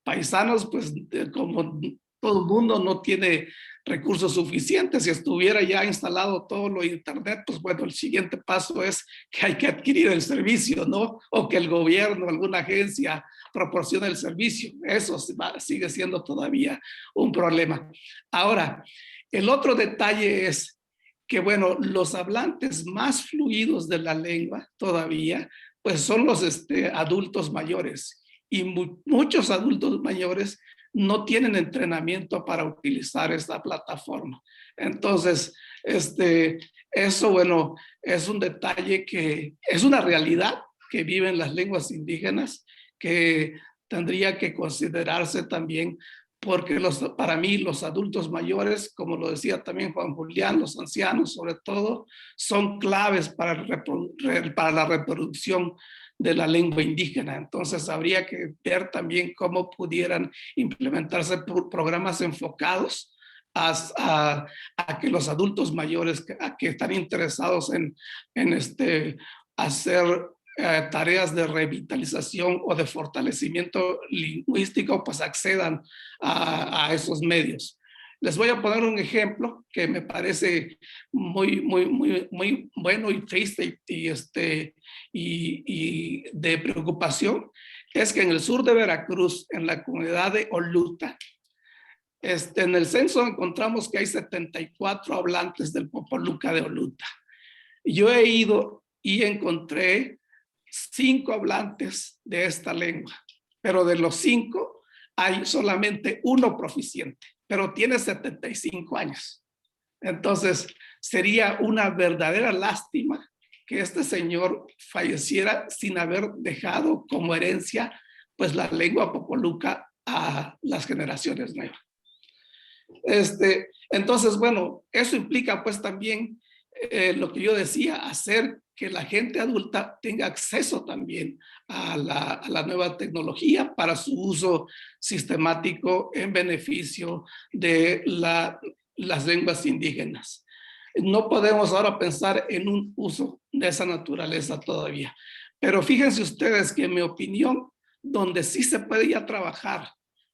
paisanos pues como todo el mundo no tiene recursos suficientes. Si estuviera ya instalado todo lo de internet, pues bueno, el siguiente paso es que hay que adquirir el servicio, ¿no? O que el gobierno, alguna agencia proporcione el servicio. Eso sigue siendo todavía un problema. Ahora, el otro detalle es que, bueno, los hablantes más fluidos de la lengua todavía, pues son los adultos mayores. Y muchos adultos mayores no tienen entrenamiento para utilizar esta plataforma. Entonces, eso, bueno, es un detalle que es una realidad que viven las lenguas indígenas que tendría que considerarse también porque para mí los adultos mayores, como lo decía también Juan Julián, los ancianos sobre todo, son claves para la reproducción de la lengua indígena. Entonces habría que ver también cómo pudieran implementarse programas enfocados a que los adultos mayores que están interesados en hacer tareas de revitalización o de fortalecimiento lingüístico, pues accedan a esos medios. Les voy a poner un ejemplo que me parece muy bueno y triste y de preocupación. Es que en el sur de Veracruz, en la comunidad de Oluta, en el censo encontramos que hay 74 hablantes del Popoluca de Oluta. Yo he ido y encontré 5 hablantes de esta lengua, pero de los 5 hay solamente uno proficiente, pero tiene 75 años. Entonces, sería una verdadera lástima que este señor falleciera sin haber dejado como herencia, pues, la lengua popoluca a las generaciones nuevas. Entonces, bueno, eso implica pues también lo que yo decía, hacer que la gente adulta tenga acceso también a la nueva tecnología para su uso sistemático en beneficio de las lenguas indígenas. No podemos ahora pensar en un uso de esa naturaleza todavía. Pero fíjense ustedes que en mi opinión, donde sí se puede ya trabajar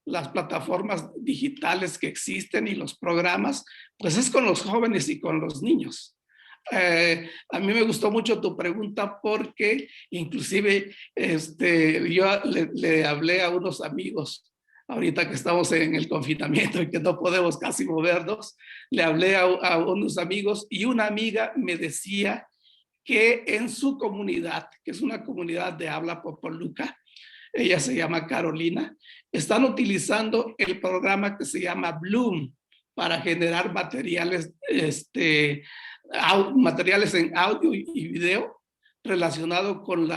las plataformas digitales que existen y los programas, pues es con los jóvenes y con los niños. A mí me gustó mucho tu pregunta porque inclusive yo le hablé a unos amigos ahorita que estamos en el confinamiento y que no podemos casi movernos, le hablé a unos amigos y una amiga me decía que en su comunidad, que es una comunidad de habla popoluca, ella se llama Carolina, están utilizando el programa que se llama Bloom para generar materiales, materiales en audio y video relacionado con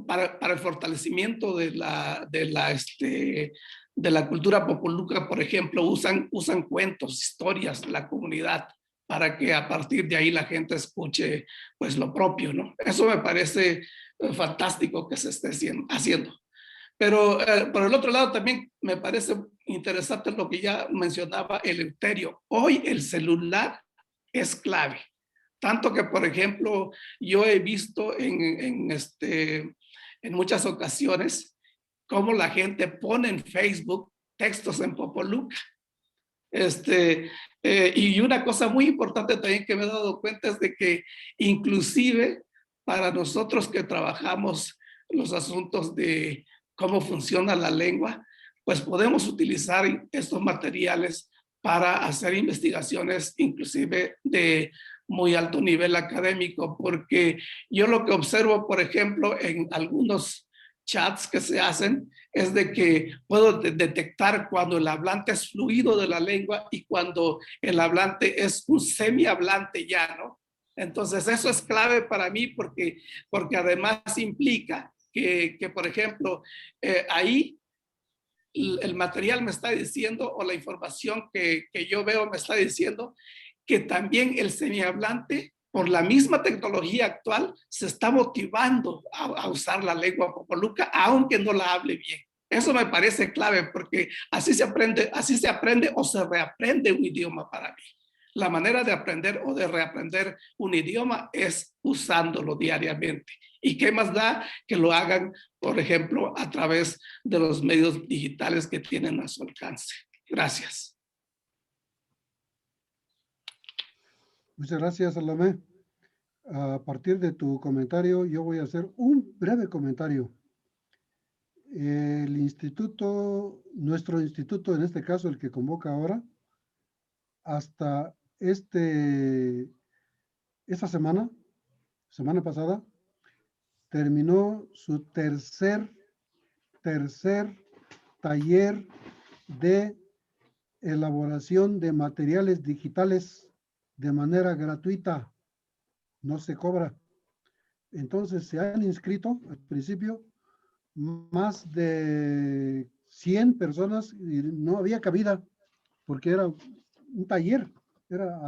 para el fortalecimiento de la cultura popoluca. Por ejemplo, usan cuentos, historias de la comunidad para que a partir de ahí la gente escuche pues lo propio, ¿no? Eso me parece fantástico que se esté haciendo. Pero por el otro lado también me parece interesante lo que ya mencionaba Eleuterio. Hoy el celular es clave. Tanto que, por ejemplo, yo he visto en muchas ocasiones cómo la gente pone en Facebook textos en Popoluca. Y una cosa muy importante también que me he dado cuenta es de que inclusive para nosotros que trabajamos los asuntos de cómo funciona la lengua, pues podemos utilizar estos materiales para hacer investigaciones inclusive de muy alto nivel académico, porque yo lo que observo, por ejemplo, en algunos chats que se hacen, es de que puedo detectar cuando el hablante es fluido de la lengua y cuando el hablante es un semi-hablante ya, ¿no? Entonces eso es clave para mí porque además implica que por ejemplo, ahí el material me está diciendo, o la información que yo veo me está diciendo, que también el semihablante, por la misma tecnología actual, se está motivando a usar la lengua popoluca, aunque no la hable bien. Eso me parece clave, porque así se aprende o se reaprende un idioma para mí. La manera de aprender o de reaprender un idioma es usándolo diariamente. ¿Y qué más da que lo hagan, por ejemplo, a través de los medios digitales que tienen a su alcance? Gracias. Muchas gracias, Salomé. A partir de tu comentario, yo voy a hacer un breve comentario. El instituto, nuestro instituto, en este caso el que convoca ahora, hasta esta semana pasada, terminó su tercer taller de elaboración de materiales digitales de manera gratuita, no se cobra. Entonces se han inscrito al principio más de 100 personas y no había cabida porque era un taller, era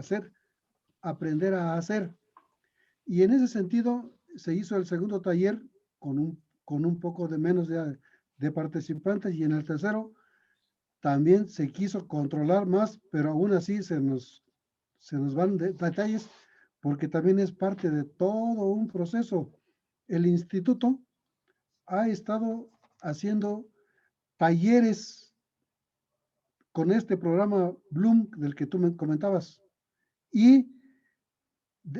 aprender a hacer. Y en ese sentido se hizo el segundo taller con un poco de menos de participantes, y en el tercero también se quiso controlar más, pero aún así se nos van detalles porque también es parte de todo un proceso. El instituto ha estado haciendo talleres con este programa Bloom del que tú me comentabas, y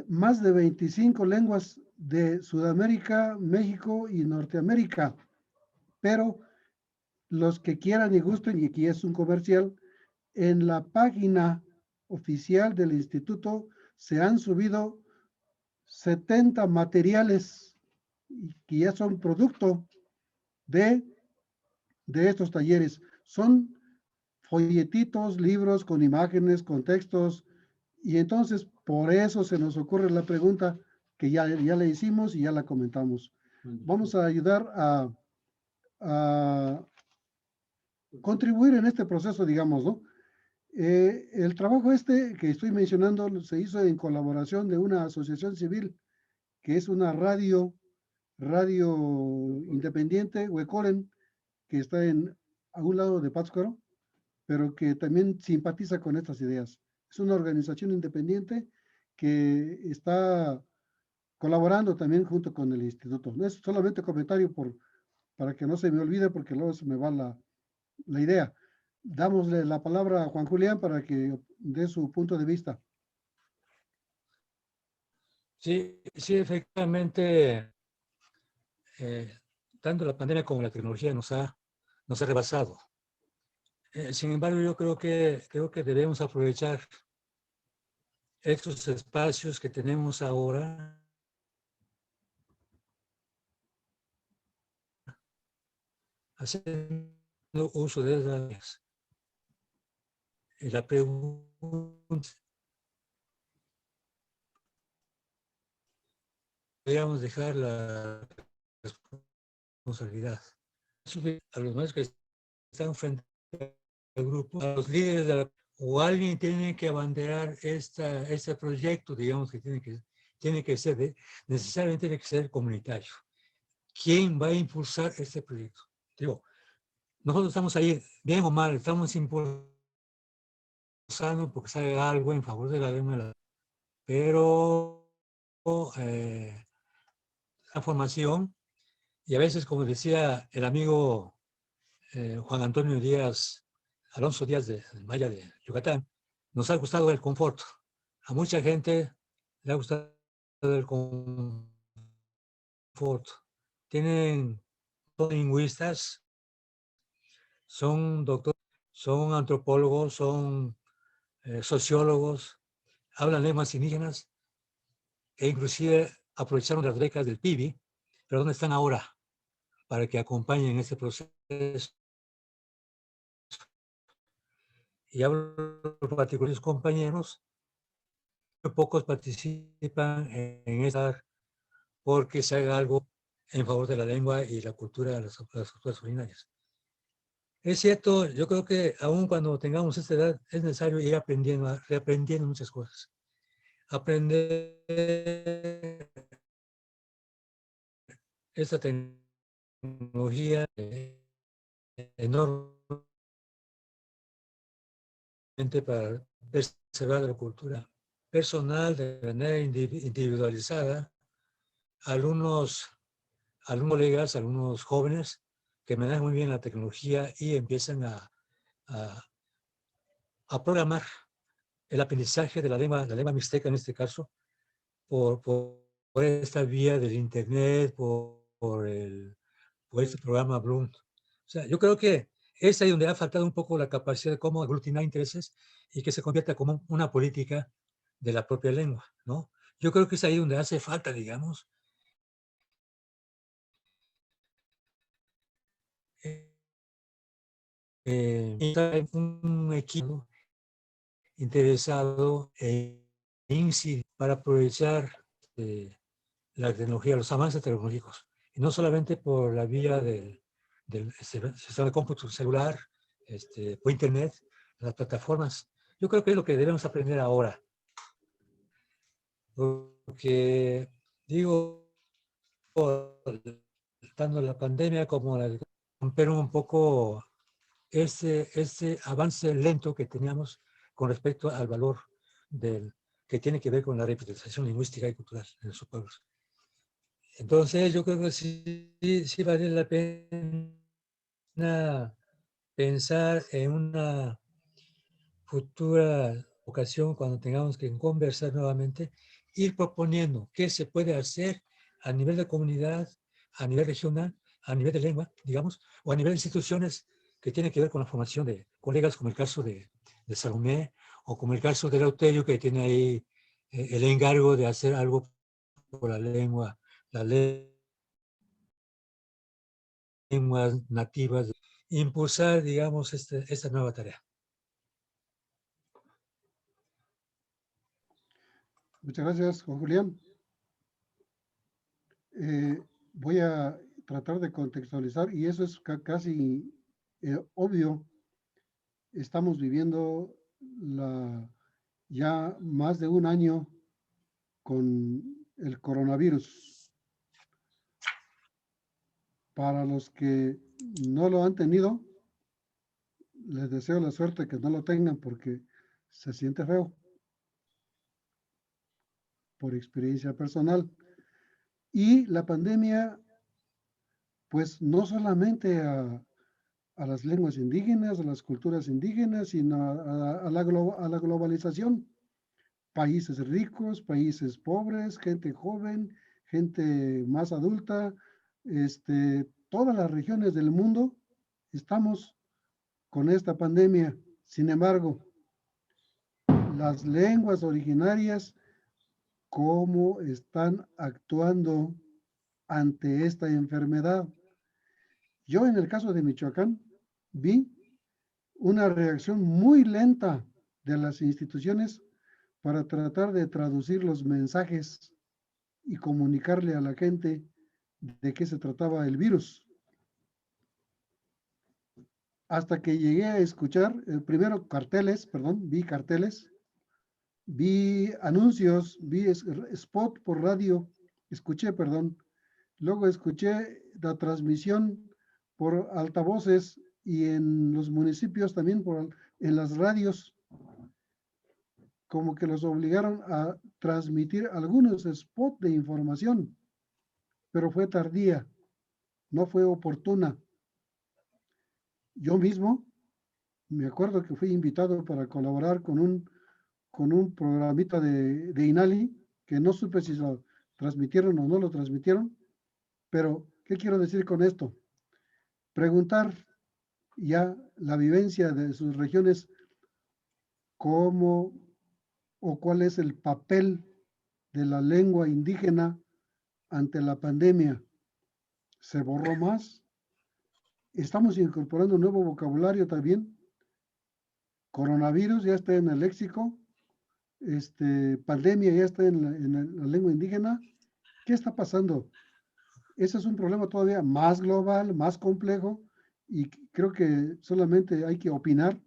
más de 25 lenguas de Sudamérica, México y Norteamérica. Pero los que quieran y gusten, y aquí es un comercial, en la página oficial del instituto se han subido 70 materiales que ya son producto de estos talleres. Son folletitos, libros con imágenes, con textos, y entonces por eso se nos ocurre la pregunta que ya le hicimos y ya la comentamos. Vamos a ayudar a contribuir en este proceso, digamos, ¿no? El trabajo que estoy mencionando se hizo en colaboración de una asociación civil que es una radio independiente, Huecoren, que está a un lado de Pátzcuaro, pero que también simpatiza con estas ideas. Es una organización independiente que está colaborando también junto con el instituto. No es solamente comentario para que no se me olvide, porque luego se me va la idea. Dámosle la palabra a Juan Julián para que dé su punto de vista. Sí, efectivamente, tanto la pandemia como la tecnología nos ha rebasado. Sin embargo, yo creo que debemos aprovechar estos espacios que tenemos ahora haciendo uso de esas áreas. Y la pregunta, podríamos dejar la responsabilidad a los más que están frente al grupo, a los líderes o alguien tiene que abanderar este proyecto, digamos, que tiene que ser necesariamente tiene que ser comunitario. ¿quién va a impulsar este proyecto? Digo, nosotros estamos ahí, bien o mal, estamos impulsando porque sale algo en favor de la lengua, pero la formación, y a veces, como decía el amigo Juan Antonio Díaz, Alonso Díaz de Maya de Yucatán, nos ha gustado el confort. A mucha gente le ha gustado el confort. Tienen lingüistas, son doctores, son antropólogos, son sociólogos, hablan lenguas indígenas e inclusive aprovecharon las becas del PIBI, pero ¿dónde están ahora? Para que acompañen este proceso. Y hablo con particulares compañeros, pocos participan en esta porque se haga algo en favor de la lengua y la cultura de las culturas originarias. Es cierto, yo creo que aún cuando tengamos esta edad es necesario ir aprendiendo, reaprendiendo muchas cosas. Aprender esta tecnología enormemente para preservar la cultura personal de manera individualizada. Algunos colegas, algunos jóvenes que manejan muy bien la tecnología y empiezan a programar el aprendizaje de la lengua mixteca en este caso, por esta vía del internet, por este programa Bloom. O sea, yo creo que es ahí donde ha faltado un poco la capacidad de cómo aglutinar intereses y que se convierta como una política de la propia lengua, ¿no? Yo creo que es ahí donde hace falta, digamos, un equipo interesado en incidir para aprovechar la tecnología, los avances tecnológicos, y no solamente por la vía del sistema de cómputo celular, por internet, las plataformas. Yo creo que es lo que debemos aprender ahora. Porque, digo, tanto la pandemia como la romper un poco ese avance lento que teníamos con respecto al valor que tiene que ver con la representación lingüística y cultural de sus pueblos. Entonces, yo creo que sí vale la pena pensar en una futura ocasión, cuando tengamos que conversar nuevamente, ir proponiendo qué se puede hacer a nivel de comunidad, a nivel regional, a nivel de lengua, digamos, o a nivel de instituciones que tienen que ver con la formación de colegas, como el caso de Salomé, o como el caso de Eleuterio, que tiene ahí el encargo de hacer algo por la lengua, las lenguas nativas, impulsar, digamos, esta nueva tarea. Muchas gracias, Juan Julián. Voy a tratar de contextualizar, y eso es casi obvio. Estamos viviendo ya más de un año con el coronavirus. Para los que no lo han tenido, les deseo la suerte que no lo tengan, porque se siente feo, por experiencia personal. Y la pandemia, pues no solamente a las lenguas indígenas, a las culturas indígenas, sino a la globalización. Países ricos, países pobres, gente joven, gente más adulta, todas las regiones del mundo estamos con esta pandemia. Sin embargo, las lenguas originarias, ¿cómo están actuando ante esta enfermedad? Yo, en el caso de Michoacán, vi una reacción muy lenta de las instituciones para tratar de traducir los mensajes y comunicarle a la gente de qué se trataba el virus. Hasta que llegué a escuchar, primero vi carteles, vi anuncios, vi spot por radio, escuché, Luego escuché la transmisión por altavoces y en los municipios también en las radios, como que los obligaron a transmitir algunos spots de información, pero fue tardía, no fue oportuna. Yo mismo me acuerdo que fui invitado para colaborar con un programita de INALI, que no supe si lo transmitieron o no lo transmitieron, pero ¿qué quiero decir con esto? Preguntar ya la vivencia de sus regiones, cómo o cuál es el papel de la lengua indígena ante la pandemia. ¿Se borró más? Estamos incorporando un nuevo vocabulario también. Coronavirus ya está en el léxico, pandemia ya está en la lengua indígena. ¿Qué está pasando? Ese es un problema todavía más global, más complejo, y creo que solamente hay que opinar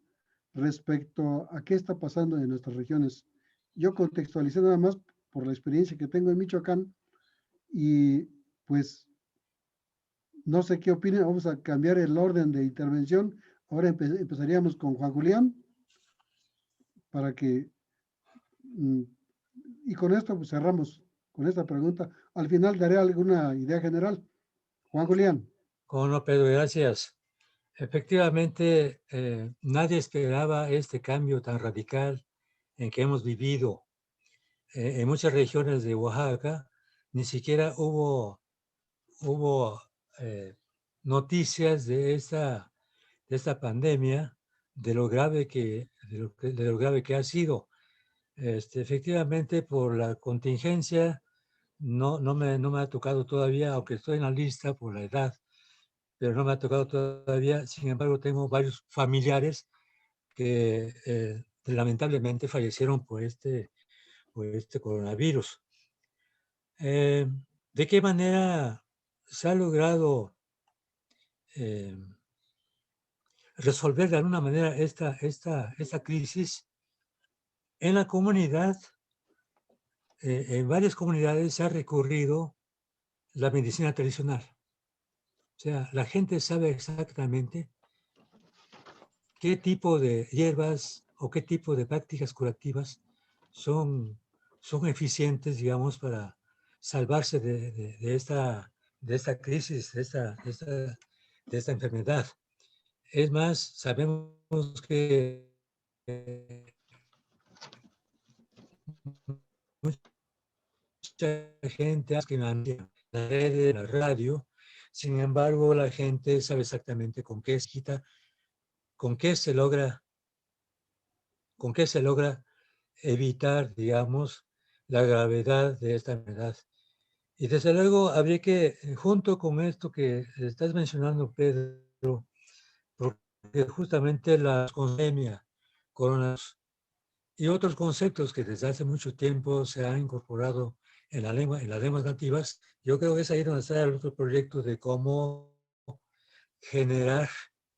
respecto a qué está pasando en nuestras regiones. Yo contextualicé nada más por la experiencia que tengo en Michoacán y pues no sé qué opinen. Vamos a cambiar el orden de intervención. Ahora empezaríamos con Juan Julián para que, mm, y con esto pues cerramos con esta pregunta. Al final daré alguna idea general. Juan Julián. Como no, Pedro, gracias. Efectivamente, nadie esperaba este cambio tan radical en que hemos vivido. En muchas regiones de Oaxaca ni siquiera hubo noticias de esta pandemia, de lo grave de lo grave que ha sido. Efectivamente, por la contingencia, no me ha tocado todavía, aunque estoy en la lista por la edad, pero no me ha tocado todavía. Sin embargo, tengo varios familiares que lamentablemente fallecieron por este coronavirus. ¿De qué manera se ha logrado resolver de alguna manera esta crisis? En la comunidad, en varias comunidades se ha recurrido la medicina tradicional. O sea, la gente sabe exactamente qué tipo de hierbas o qué tipo de prácticas curativas son eficientes, digamos, para salvarse de esta crisis, de esta enfermedad. Es más, sabemos que mucha gente hace en la red, en la radio. Sin embargo, la gente sabe exactamente con qué se quita, con qué se logra evitar, digamos, la gravedad de esta enfermedad. Y desde luego habría que, junto con esto que estás mencionando, Pedro, porque justamente la pandemia, coronavirus y otros conceptos que desde hace mucho tiempo se han incorporado en las lenguas nativas, yo creo que es ahí donde está el otro proyecto de cómo generar,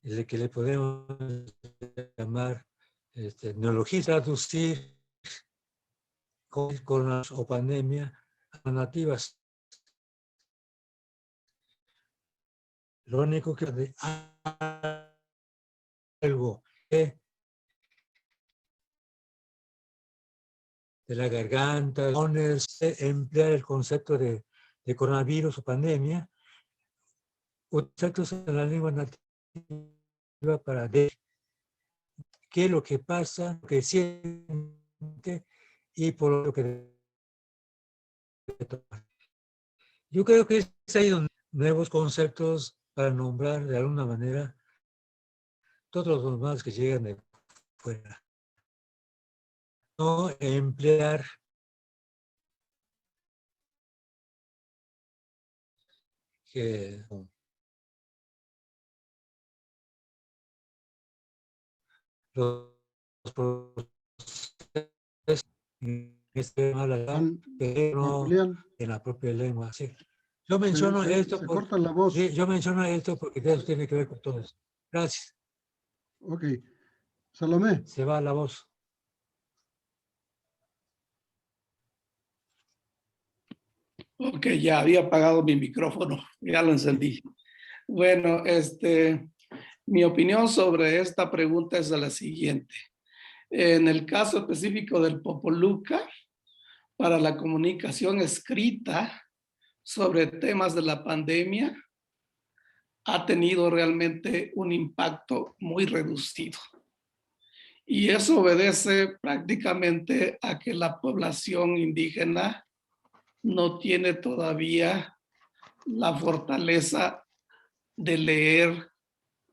el que le podemos llamar neologismo, traducir coronavirus o pandemia a nativas. Lo único que de algo de la garganta, emplear el concepto de coronavirus o pandemia, conceptos en la lengua nativa para ver qué es lo que pasa, lo que siente y por lo que yo creo que es ahí donde nuevos conceptos para nombrar de alguna manera todos los demás que llegan de fuera. No emplear que los procesos en Juan pero Julián, en la propia lengua. Sí. Yo menciono esto se corta la voz. sí, yo menciono esto porque eso tiene que ver con todo eso. Gracias. Ok. Salomé. Se va la voz. Ok, ya había apagado mi micrófono, ya lo encendí. Bueno, mi opinión sobre esta pregunta es la siguiente. En el caso específico del Popoluca, para la comunicación escrita sobre temas de la pandemia, ha tenido realmente un impacto muy reducido. Y eso obedece prácticamente a que la población indígena no tiene todavía la fortaleza de leer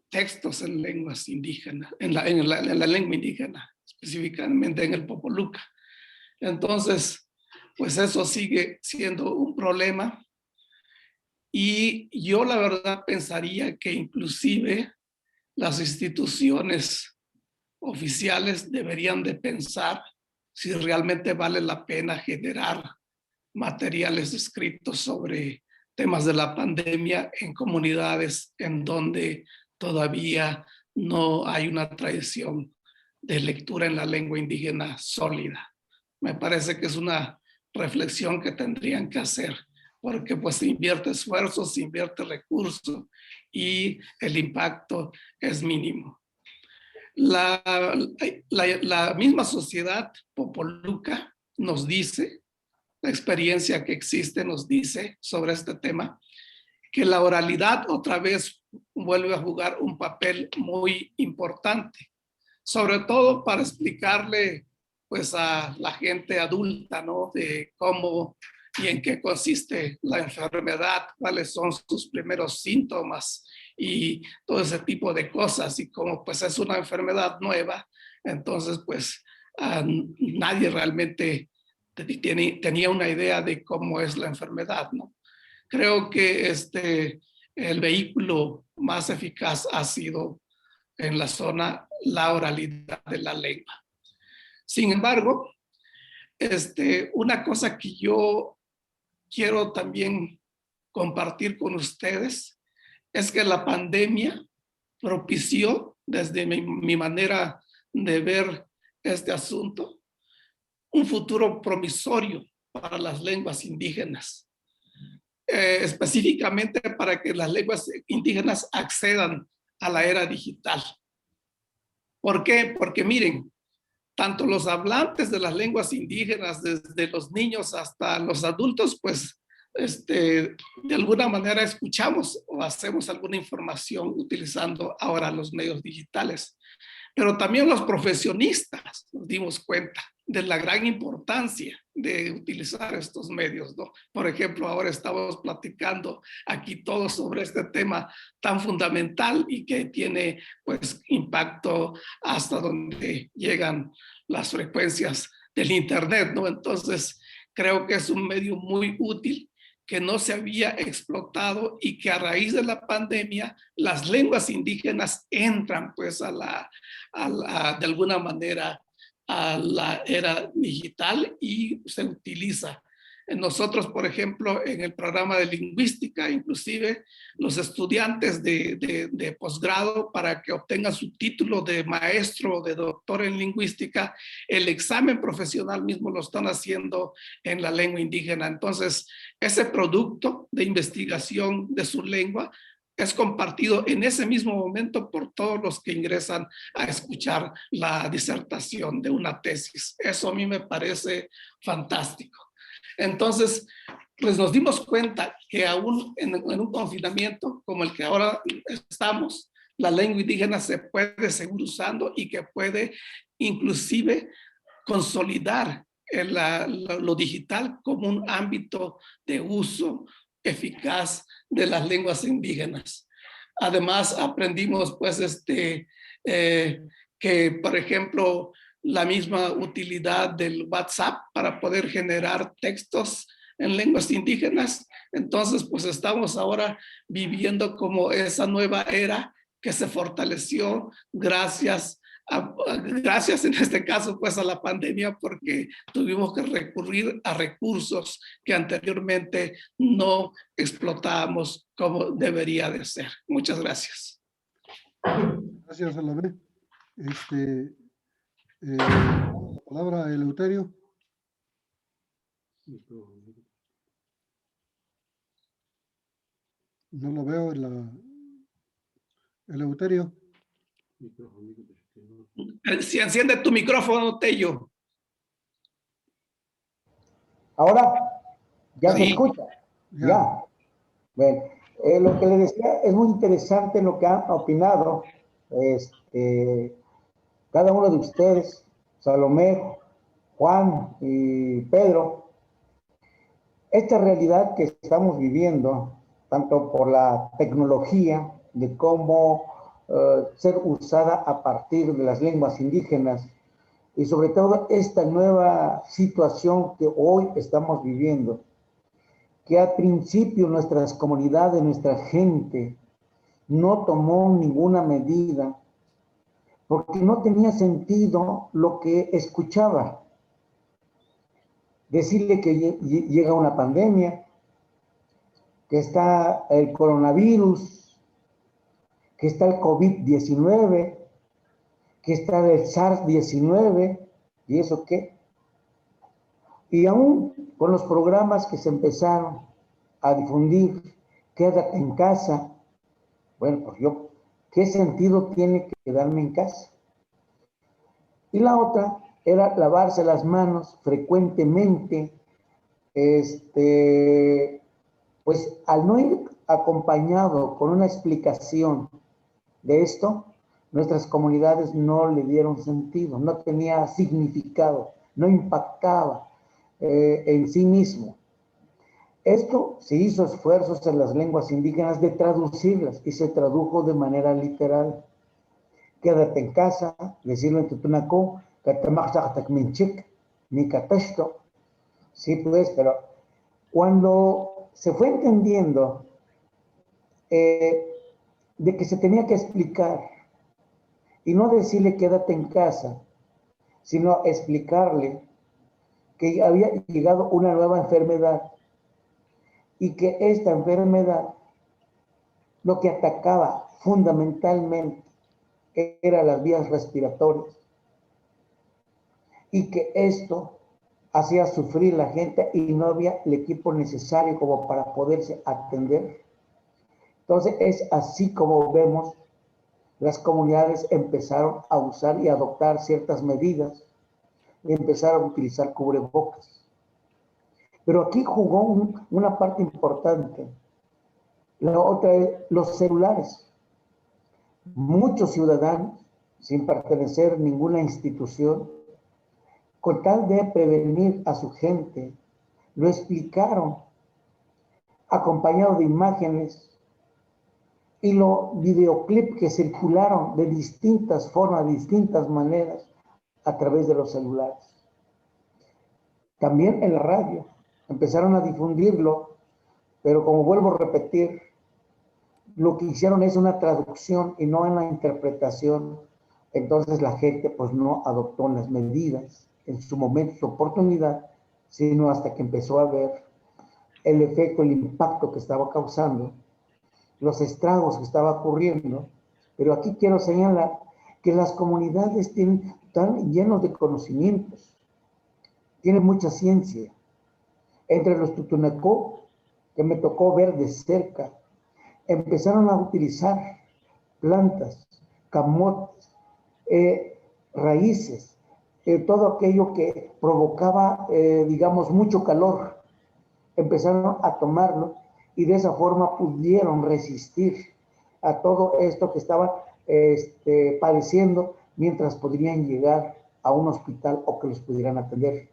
textos en lenguas indígenas, en la lengua indígena, específicamente en el Popoluca. Entonces, pues eso sigue siendo un problema. Y yo la verdad pensaría que inclusive las instituciones oficiales deberían de pensar si realmente vale la pena generar materiales escritos sobre temas de la pandemia en comunidades en donde todavía no hay una tradición de lectura en la lengua indígena sólida. Me parece que es una reflexión que tendrían que hacer, porque pues se invierte esfuerzo, se invierte recursos y el impacto es mínimo. La misma sociedad Popoluca nos dice, la experiencia que existe nos dice sobre este tema, que la oralidad otra vez vuelve a jugar un papel muy importante, sobre todo para explicarle pues a la gente adulta, ¿no? De cómo y en qué consiste la enfermedad, cuáles son sus primeros síntomas y todo ese tipo de cosas. Y como pues es una enfermedad nueva, entonces pues nadie realmente tenía una idea de cómo es la enfermedad, ¿no? Creo que el vehículo más eficaz ha sido en la zona la oralidad de la lengua. Sin embargo, una cosa que yo quiero también compartir con ustedes es que la pandemia propició, desde mi manera de ver este asunto, un futuro promisorio para las lenguas indígenas, específicamente para que las lenguas indígenas accedan a la era digital. ¿Por qué? Porque miren, tanto los hablantes de las lenguas indígenas, desde los niños hasta los adultos, pues de alguna manera escuchamos o hacemos alguna información utilizando ahora los medios digitales. Pero también los profesionistas nos dimos cuenta de la gran importancia de utilizar estos medios, ¿no? Por ejemplo, ahora estamos platicando aquí todos sobre este tema tan fundamental y que tiene pues impacto hasta donde llegan las frecuencias del internet, ¿no? Entonces, creo que es un medio muy útil que no se había explotado y que a raíz de la pandemia las lenguas indígenas entran pues de alguna manera a la era digital y se utiliza. Nosotros, por ejemplo, en el programa de lingüística, inclusive los estudiantes de posgrado, para que obtengan su título de maestro o de doctor en lingüística, el examen profesional mismo lo están haciendo en la lengua indígena. Entonces, ese producto de investigación de su lengua es compartido en ese mismo momento por todos los que ingresan a escuchar la disertación de una tesis. Eso a mí me parece fantástico. Entonces, pues nos dimos cuenta que aún en un confinamiento como el que ahora estamos, la lengua indígena se puede seguir usando y que puede inclusive consolidar lo digital como un ámbito de uso eficaz de las lenguas indígenas. Además, aprendimos pues que, por ejemplo, la misma utilidad del WhatsApp para poder generar textos en lenguas indígenas. Entonces, pues estamos ahora viviendo como esa nueva era que se fortaleció gracias en este caso pues a la pandemia, porque tuvimos que recurrir a recursos que anteriormente no explotábamos como debería de ser. Muchas gracias. Gracias, Salomé. La palabra a Eleuterio. No lo veo Eleuterio. Si enciende tu micrófono, Tello. Ahora, ¿ya se Sí. escucha? Ya. Ya. Bueno, lo que le decía es muy interesante lo que han opinado cada uno de ustedes, Salomé, Juan y Pedro. Esta realidad que estamos viviendo, tanto por la tecnología, de cómo ser usada a partir de las lenguas indígenas, y sobre todo esta nueva situación que hoy estamos viviendo, que al principio nuestras comunidades, nuestra gente, no tomó ninguna medida, porque no tenía sentido lo que escuchaba. Decirle que llega una pandemia, que está el coronavirus, que está el COVID-19, que está el SARS-19, ¿y eso qué? Y aún con los programas que se empezaron a difundir, quédate en casa, bueno, pues yo, ¿qué sentido tiene quedarme en casa? Y la otra era lavarse las manos frecuentemente, pues al no ir acompañado con una explicación de esto, nuestras comunidades no le dieron sentido, no tenía significado, no impactaba en sí mismo. Esto se hizo esfuerzos en las lenguas indígenas de traducirlas y se tradujo de manera literal. Quédate en casa, decirlo en Tutunacó, ni catesto. Sí, pues, pero cuando se fue entendiendo de que se tenía que explicar y no decirle quédate en casa, sino explicarle que había llegado una nueva enfermedad y que esta enfermedad lo que atacaba fundamentalmente era las vías respiratorias y que esto hacía sufrir la gente y no había el equipo necesario como para poderse atender. Entonces es así como vemos las comunidades empezaron a usar y adoptar ciertas medidas y empezaron a utilizar cubrebocas. Pero aquí jugó una parte importante. La otra es los celulares. Muchos ciudadanos, sin pertenecer a ninguna institución, con tal de prevenir a su gente, lo explicaron acompañado de imágenes y los videoclips que circularon de distintas formas, de distintas maneras a través de los celulares. También en la radio empezaron a difundirlo, pero como vuelvo a repetir, lo que hicieron es una traducción y no una interpretación. Entonces la gente pues no adoptó las medidas en su momento, su oportunidad, sino hasta que empezó a ver el efecto, el impacto que estaba causando, los estragos que estaba ocurriendo. Pero aquí quiero señalar que las comunidades están llenos de conocimientos, tienen mucha ciencia. Entre los Tutunacó, que me tocó ver de cerca, empezaron a utilizar plantas, camotes, raíces, todo aquello que provocaba, digamos, mucho calor. Empezaron a tomarlo y de esa forma pudieron resistir a todo esto que estaban padeciendo mientras podrían llegar a un hospital o que los pudieran atender.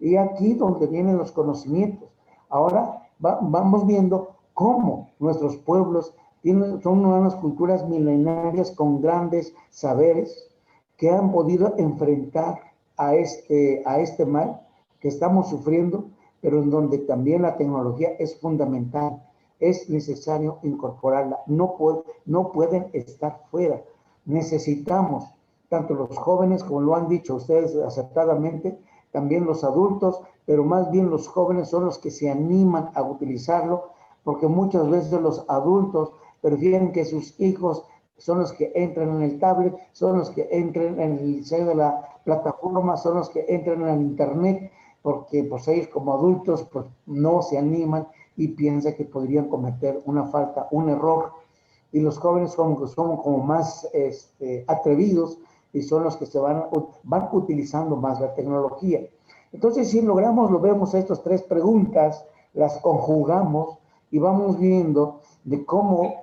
Y aquí donde vienen los conocimientos. Ahora vamos viendo cómo nuestros pueblos son unas culturas milenarias con grandes saberes que han podido enfrentar a este mal que estamos sufriendo, pero en donde también la tecnología es fundamental. Es necesario incorporarla. No pueden estar fuera. Necesitamos, tanto los jóvenes, como lo han dicho ustedes acertadamente, también los adultos, pero más bien los jóvenes son los que se animan a utilizarlo, porque muchas veces los adultos prefieren que sus hijos son los que entren en el tablet, son los que entren en el diseño de la plataforma, son los que entren en el internet, porque pues ellos como adultos pues no se animan y piensa que podrían cometer una falta, un error. Y los jóvenes son como más atrevidos y son los que van utilizando más la tecnología. Entonces, si lo vemos estas tres preguntas, las conjugamos y vamos viendo de cómo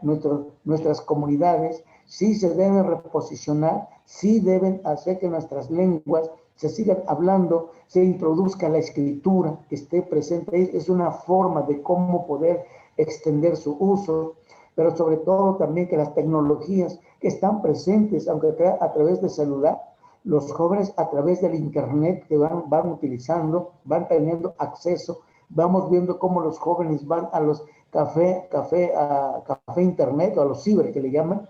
nuestras comunidades sí se deben reposicionar, sí deben hacer que nuestras lenguas se sigan hablando, se introduzca la escritura, que esté presente. Es una forma de cómo poder extender su uso, pero sobre todo también que las tecnologías que están presentes, aunque sea a través del celular, los jóvenes a través del internet que van utilizando, van teniendo acceso, vamos viendo cómo los jóvenes van a los café internet o a los ciber que le llaman,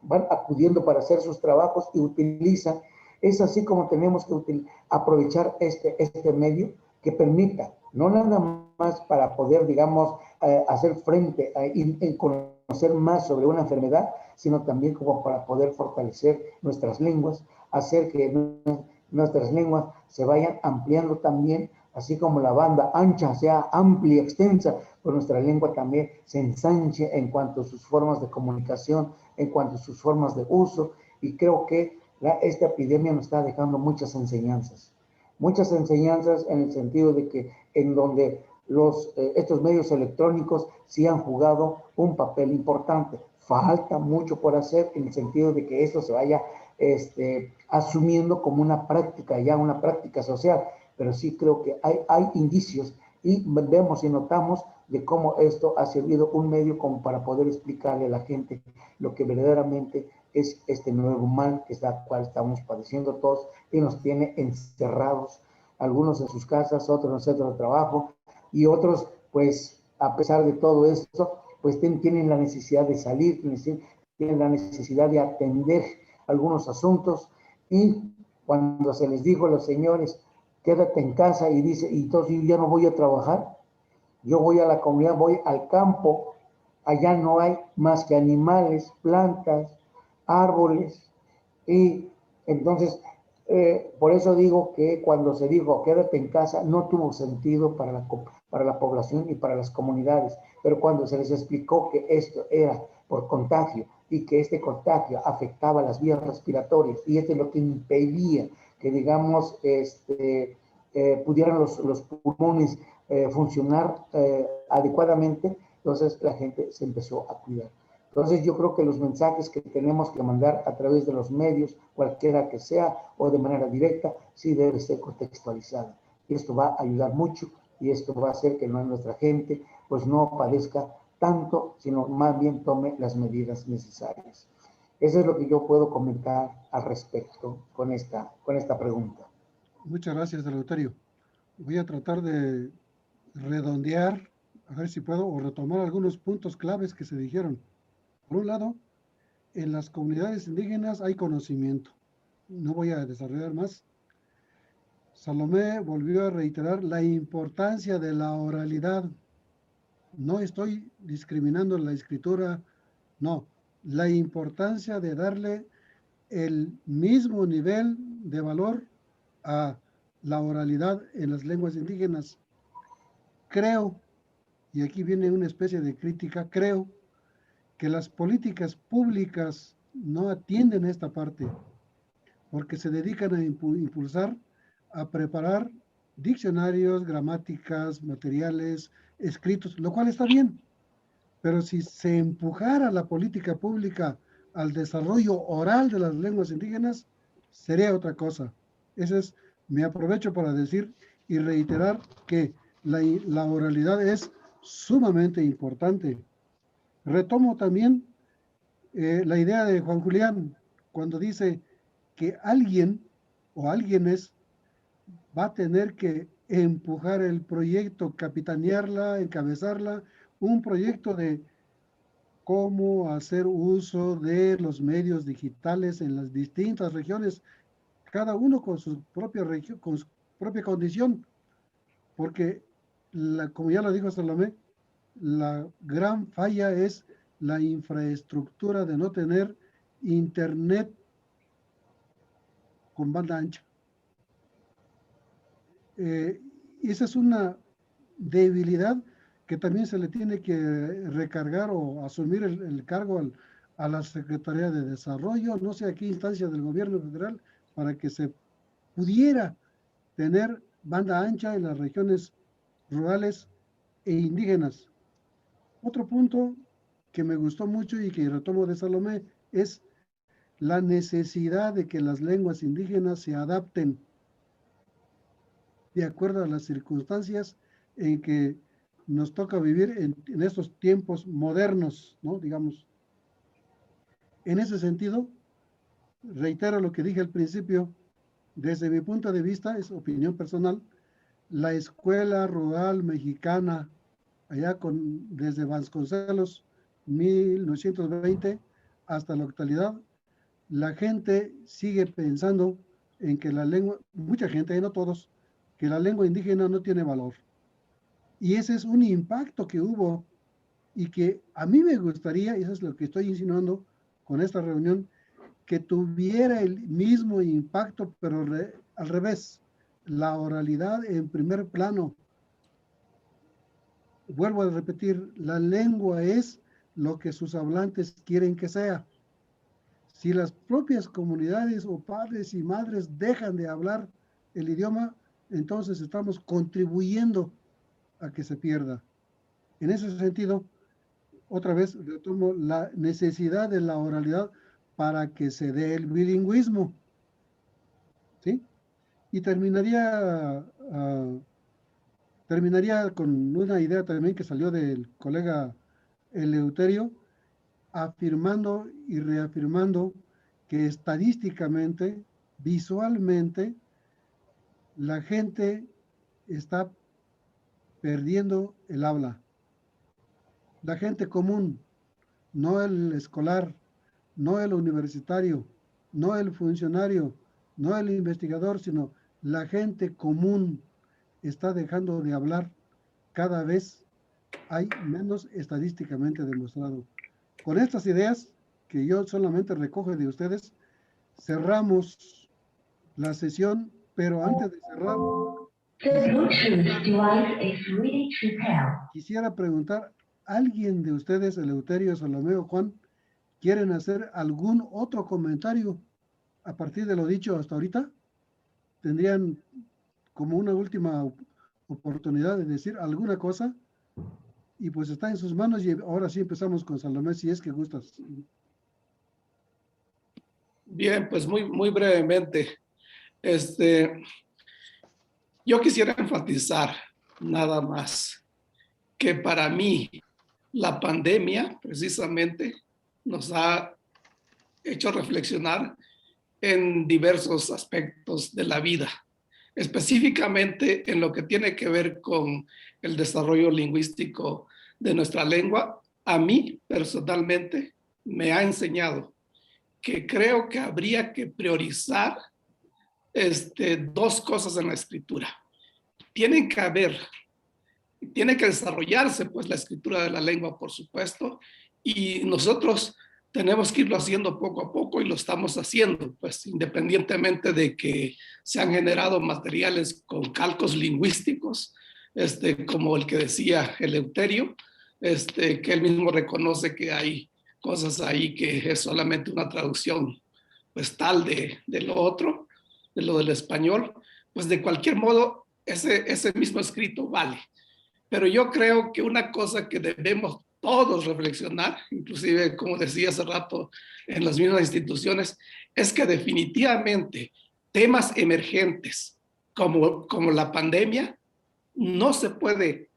van acudiendo para hacer sus trabajos y utilizan. Es así como tenemos que aprovechar este medio que permita, no nada más para poder, digamos, hacer frente y conocer más sobre una enfermedad, sino también como para poder fortalecer nuestras lenguas, hacer que nuestras lenguas se vayan ampliando también, así como la banda ancha sea amplia y extensa, pues nuestra lengua también se ensanche en cuanto a sus formas de comunicación, en cuanto a sus formas de uso, y creo que esta epidemia nos está dejando muchas enseñanzas en el sentido de que en donde estos medios electrónicos sí han jugado un papel importante. Falta mucho por hacer en el sentido de que esto se vaya asumiendo como una práctica social, pero sí creo que hay indicios y vemos y notamos de cómo esto ha servido un medio como para poder explicarle a la gente lo que verdaderamente es este nuevo mal que cual estamos padeciendo todos y nos tiene encerrados, algunos en sus casas, otros en los centros de trabajo y otros, pues, a pesar de todo esto, pues tienen la necesidad de salir, tienen la necesidad de atender algunos asuntos y cuando se les dijo a los señores, quédate en casa y dice, y entonces yo ya no voy a trabajar, yo voy a la comunidad, voy al campo, allá no hay más que animales, plantas, árboles, y entonces, por eso digo que cuando se dijo quédate en casa, no tuvo sentido para la población y para las comunidades, pero cuando se les explicó que esto era por contagio y que este contagio afectaba las vías respiratorias y esto es lo que impedía que, digamos, pudieran los pulmones funcionar adecuadamente, entonces la gente se empezó a cuidar. Entonces yo creo que los mensajes que tenemos que mandar a través de los medios, cualquiera que sea, o de manera directa, sí debe ser contextualizada. Y esto va a ayudar mucho y esto va a hacer que nuestra gente pues no padezca tanto, sino más bien tome las medidas necesarias. Eso es lo que yo puedo comentar al respecto con esta pregunta. Muchas gracias, Eleuterio. Voy a tratar de redondear, a ver si puedo, o retomar algunos puntos claves que se dijeron. Por un lado, en las comunidades indígenas hay conocimiento. No voy a desarrollar más. Salomé volvió a reiterar la importancia de la oralidad. No estoy discriminando la escritura, no. La importancia de darle el mismo nivel de valor a la oralidad en las lenguas indígenas. Creo, y aquí viene una especie de crítica, creo que las políticas públicas no atienden esta parte, porque se dedican a impulsar, a preparar diccionarios, gramáticas, materiales, escritos, lo cual está bien, pero si se empujara la política pública al desarrollo oral de las lenguas indígenas, sería otra cosa. Me aprovecho para decir y reiterar que la oralidad es sumamente importante. Retomo también la idea de Juan Julián cuando dice que alguien o alguienes va a tener que empujar el proyecto, capitanearla, encabezarla, un proyecto de cómo hacer uso de los medios digitales en las distintas regiones, cada uno con su propia región, con su propia condición, porque como ya lo dijo Salomé, la gran falla es la infraestructura de no tener internet con banda ancha. Esa es una debilidad que también se le tiene que recargar o asumir el cargo a la Secretaría de Desarrollo, no sé a qué instancia del gobierno federal, para que se pudiera tener banda ancha en las regiones rurales e indígenas. Otro punto que me gustó mucho y que retomo de Salomé es la necesidad de que las lenguas indígenas se adapten de acuerdo a las circunstancias en que nos toca vivir en estos tiempos modernos, ¿no? Digamos. En ese sentido, reitero lo que dije al principio, desde mi punto de vista, es opinión personal, la escuela rural mexicana, allá desde Vasconcelos, 1920, hasta la actualidad, la gente sigue pensando en que la lengua, mucha gente, no todos, que la lengua indígena no tiene valor. Y ese es un impacto que hubo y que a mí me gustaría, y eso es lo que estoy insinuando con esta reunión, que tuviera el mismo impacto, pero al revés, la oralidad en primer plano. Vuelvo a repetir, la lengua es lo que sus hablantes quieren que sea. Si las propias comunidades o padres y madres dejan de hablar el idioma, entonces estamos contribuyendo a que se pierda. En ese sentido, otra vez retomo la necesidad de la oralidad para que se dé el bilingüismo. ¿Sí? Y terminaría con una idea también que salió del colega Eleuterio, afirmando y reafirmando que estadísticamente, visualmente, la gente está perdiendo el habla. La gente común, no el escolar, no el universitario, no el funcionario, no el investigador, sino la gente común está dejando de hablar. Cada vez hay menos estadísticamente demostrado. Con estas ideas que yo solamente recojo de ustedes, cerramos la sesión, pero antes de cerrar, quisiera preguntar, ¿alguien de ustedes, Eleuterio, Salomé o Juan, quieren hacer algún otro comentario a partir de lo dicho hasta ahorita? ¿Tendrían como una última oportunidad de decir alguna cosa? Y pues está en sus manos y ahora sí empezamos con Salomé, si es que gustas. Bien, pues muy brevemente. Yo quisiera enfatizar nada más que para mí la pandemia precisamente nos ha hecho reflexionar en diversos aspectos de la vida, específicamente en lo que tiene que ver con el desarrollo lingüístico de nuestra lengua. A mí personalmente me ha enseñado que creo que habría que priorizar dos cosas en la escritura. Tiene que desarrollarse pues la escritura de la lengua, por supuesto, y nosotros tenemos que irlo haciendo poco a poco y lo estamos haciendo, pues independientemente de que se han generado materiales con calcos lingüísticos, como el que decía Eleuterio, que él mismo reconoce que hay cosas ahí que es solamente una traducción pues tal de lo otro, de lo del español, pues de cualquier modo ese mismo escrito vale. Pero yo creo que una cosa que debemos todos reflexionar, inclusive como decía hace rato en las mismas instituciones, es que definitivamente temas emergentes como la pandemia no se puede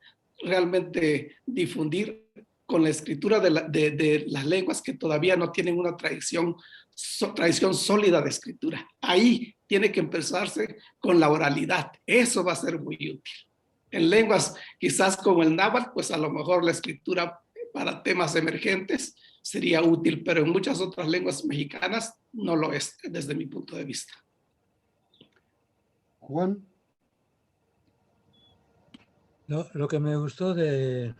realmente difundir con la escritura de las lenguas que todavía no tienen una tradición sólida de escritura. Ahí tiene que empezarse con la oralidad. Eso va a ser muy útil. En lenguas quizás como el náhuatl, pues a lo mejor la escritura para temas emergentes sería útil, pero en muchas otras lenguas mexicanas no lo es desde mi punto de vista. Juan. Lo que me gustó de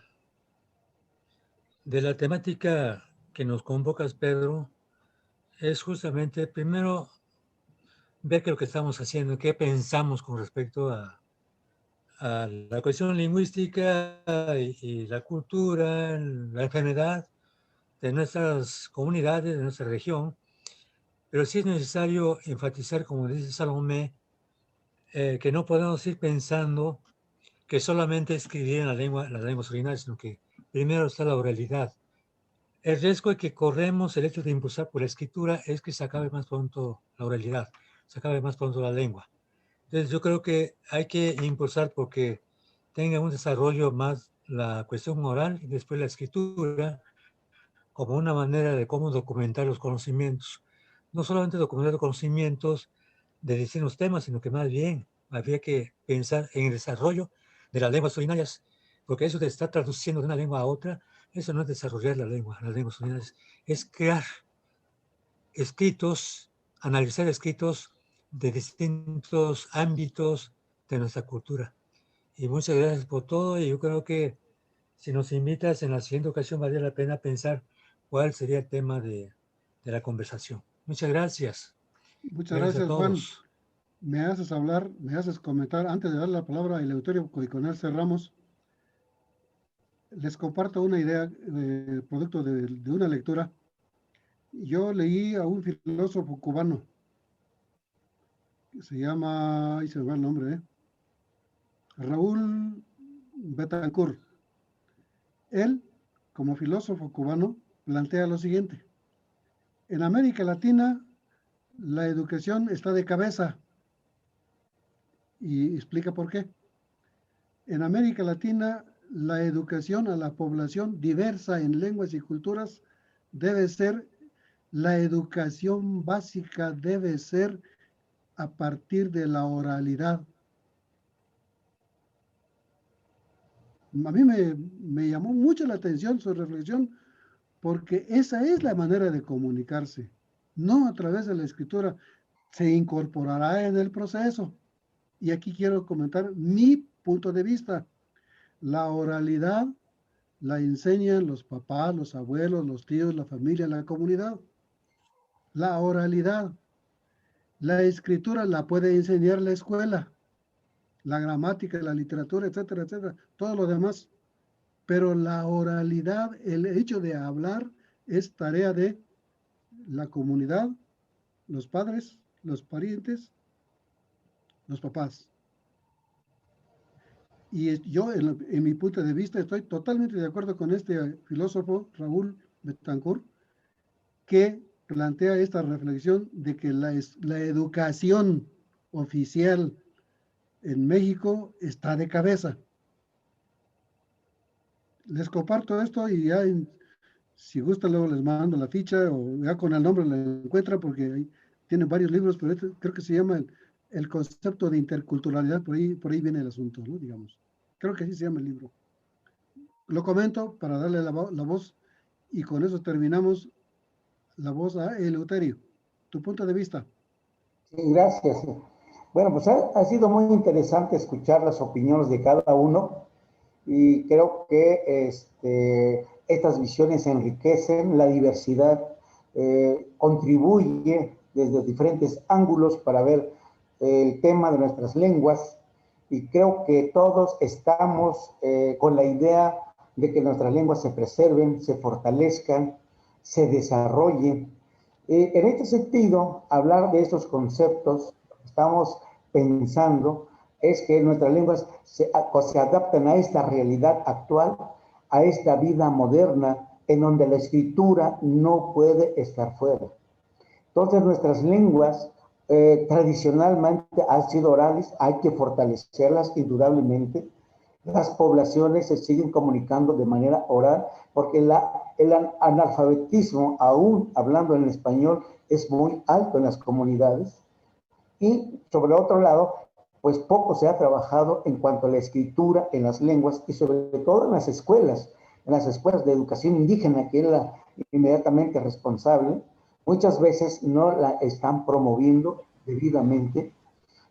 la temática que nos convocas, Pedro, es justamente primero ver qué es lo que estamos haciendo, qué pensamos con respecto a a la cuestión lingüística y la cultura, la enfermedad de nuestras comunidades, de nuestra región, pero sí es necesario enfatizar, como dice Salomé, que no podemos ir pensando que solamente escribir en las lenguas originales, sino que primero está la oralidad. El riesgo que corremos, el hecho de impulsar por la escritura, es que se acabe más pronto la oralidad, se acabe más pronto la lengua. Entonces yo creo que hay que impulsar porque tenga un desarrollo más la cuestión oral y después la escritura como una manera de cómo documentar los conocimientos. No solamente documentar los conocimientos de distintos temas, sino que más bien habría que pensar en el desarrollo de las lenguas originarias, porque eso de estar traduciendo de una lengua a otra, eso no es desarrollar la lengua, las lenguas originarias, es crear escritos, analizar escritos de distintos ámbitos de nuestra cultura. Y muchas gracias por todo, y yo creo que si nos invitas en la siguiente ocasión, valdría la pena pensar cuál sería el tema de la conversación. Muchas gracias. Muchas Gracias a gracias, Juan. todos. Me haces hablar, me haces comentar. Antes de dar la palabra a Eleuterio y con él cerramos, les comparto una idea, producto de una lectura. Yo leí a un filósofo cubano, que se llama, ahí se me va el nombre, Raúl Betancourt. Él, como filósofo cubano, plantea lo siguiente. En América Latina, la educación está de cabeza. Y explica por qué. En América Latina, la educación a la población diversa en lenguas y culturas debe ser, la educación básica debe ser a partir de la oralidad. A mí me llamó mucho la atención su reflexión porque esa es la manera de comunicarse, no a través de la escritura. Se incorporará en el proceso. Y aquí quiero comentar mi punto de vista. La oralidad la enseñan los papás, los abuelos, los tíos, la familia, la comunidad. La oralidad. La escritura la puede enseñar la escuela, la gramática, la literatura, etcétera, etcétera, todo lo demás. Pero la oralidad, el hecho de hablar, es tarea de la comunidad, los padres, los parientes, los papás. Y yo, en mi punto de vista, estoy totalmente de acuerdo con este filósofo, Raúl Betancourt, que plantea esta reflexión de que la educación oficial en México está de cabeza. Les comparto esto y ya, si gusta, luego les mando la ficha o ya con el nombre la encuentran porque ahí tienen varios libros, pero este creo que se llama el concepto de interculturalidad, por ahí viene el asunto, ¿no? Digamos. Creo que así se llama el libro. Lo comento para darle la voz y con eso terminamos la voz a Eleuterio. Tu punto de vista. Sí, gracias. Bueno, pues ha sido muy interesante escuchar las opiniones de cada uno y creo que estas visiones enriquecen la diversidad, contribuye desde diferentes ángulos para ver el tema de nuestras lenguas y creo que todos estamos con la idea de que nuestras lenguas se preserven, se fortalezcan, se desarrollen. En este sentido, hablar de estos conceptos, estamos pensando es que nuestras lenguas se adaptan a esta realidad actual, a esta vida moderna, en donde la escritura no puede estar fuera. Entonces, nuestras lenguas tradicionalmente han sido orales, hay que fortalecerlas indudablemente. Las poblaciones se siguen comunicando de manera oral porque el analfabetismo, aún hablando en español, es muy alto en las comunidades. Y sobre otro lado, pues poco se ha trabajado en cuanto a la escritura en las lenguas y sobre todo en las escuelas de educación indígena, que es la inmediatamente responsable, muchas veces no la están promoviendo debidamente.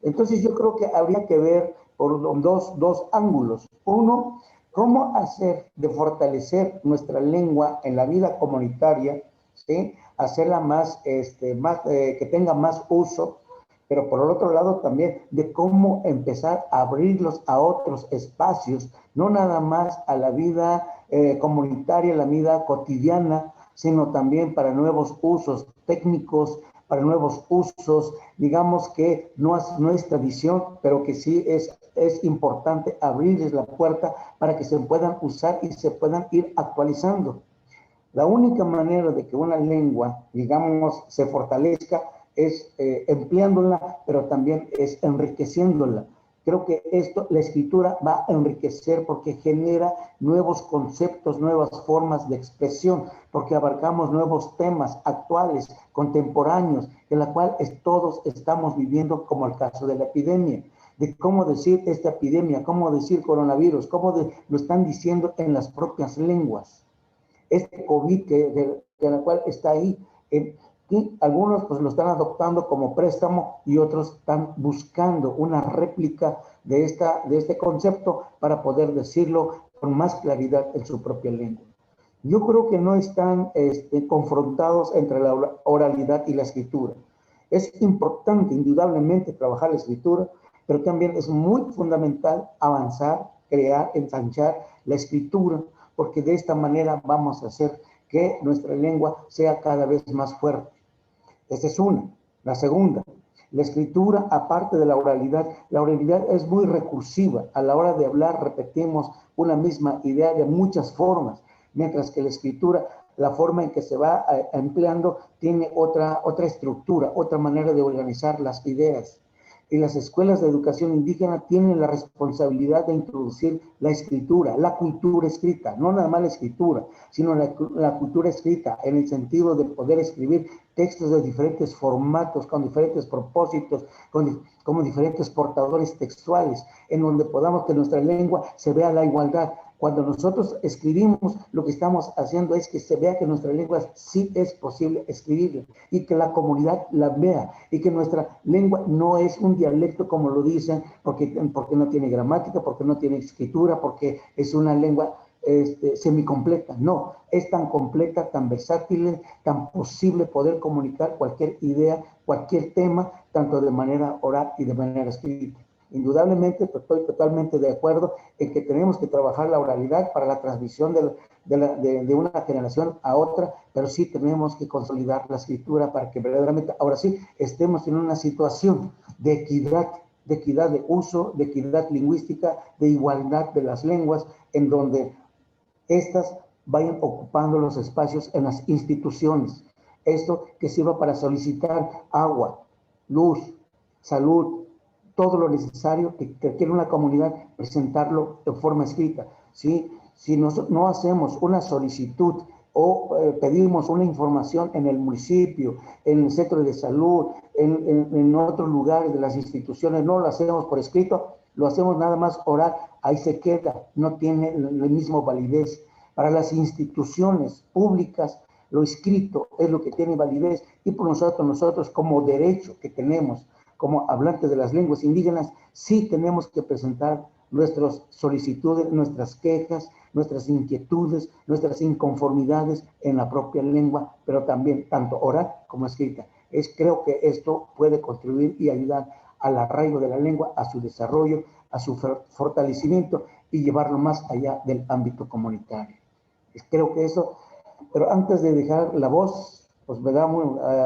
Entonces yo creo que habría que ver por dos ángulos. Uno, cómo hacer de fortalecer nuestra lengua en la vida comunitaria, ¿sí? Hacerla más, que tenga más uso, pero por el otro lado también de cómo empezar a abrirlos a otros espacios, no nada más a la vida comunitaria, la vida cotidiana, sino también para nuevos usos técnicos, para nuevos usos, digamos que no es tradición, pero que sí es importante abrirles la puerta para que se puedan usar y se puedan ir actualizando. La única manera de que una lengua, digamos, se fortalezca es empleándola, pero también es enriqueciéndola. Creo que esto, la escritura va a enriquecer porque genera nuevos conceptos, nuevas formas de expresión, porque abarcamos nuevos temas actuales, contemporáneos, en la cual todos estamos viviendo, como el caso de la epidemia, de cómo decir esta epidemia, cómo decir coronavirus, lo están diciendo en las propias lenguas. Este COVID de la cual está ahí, y algunos pues lo están adoptando como préstamo y otros están buscando una réplica de este concepto para poder decirlo con más claridad en su propia lengua. Yo creo que no están confrontados entre la oralidad y la escritura. Es importante, indudablemente, trabajar la escritura, pero también es muy fundamental avanzar, crear, ensanchar la escritura, porque de esta manera vamos a hacer que nuestra lengua sea cada vez más fuerte. Esa es una. La segunda, la escritura, aparte de la oralidad es muy recursiva. A la hora de hablar repetimos una misma idea de muchas formas, mientras que la escritura, la forma en que se va empleando, tiene otra estructura, otra manera de organizar las ideas. Y las escuelas de educación indígena tienen la responsabilidad de introducir la escritura, la cultura escrita, no nada más la escritura, sino la cultura escrita en el sentido de poder escribir textos de diferentes formatos, con diferentes propósitos, como diferentes portadores textuales, en donde podamos que nuestra lengua se vea la igualdad. Cuando nosotros escribimos, lo que estamos haciendo es que se vea que nuestra lengua sí es posible escribirla y que la comunidad la vea y que nuestra lengua no es un dialecto como lo dicen porque no tiene gramática, porque no tiene escritura, porque es una lengua semicompleta. No, es tan completa, tan versátil, tan posible poder comunicar cualquier idea, cualquier tema, tanto de manera oral y de manera escrita. Indudablemente estoy totalmente de acuerdo en que tenemos que trabajar la oralidad para la transmisión de una generación a otra, pero sí tenemos que consolidar la escritura para que verdaderamente ahora sí estemos en una situación de equidad de uso, de equidad lingüística, de igualdad de las lenguas, en donde estas vayan ocupando los espacios en las instituciones. Esto que sirva para solicitar agua, luz, salud, todo lo necesario que requiere una comunidad, presentarlo de forma escrita. ¿Sí? Si no hacemos una solicitud o pedimos una información en el municipio, en el centro de salud, en otros lugares de las instituciones, no lo hacemos por escrito, lo hacemos nada más oral, ahí se queda, no tiene el mismo validez. Para las instituciones públicas, lo escrito es lo que tiene validez y por nosotros como derecho que tenemos, como hablantes de las lenguas indígenas, sí tenemos que presentar nuestras solicitudes, nuestras quejas, nuestras inquietudes, nuestras inconformidades en la propia lengua, pero también tanto oral como escrita. Creo que esto puede contribuir y ayudar al arraigo de la lengua, a su desarrollo, a su fortalecimiento y llevarlo más allá del ámbito comunitario. Creo que eso, pero antes de dejar la voz, pues me da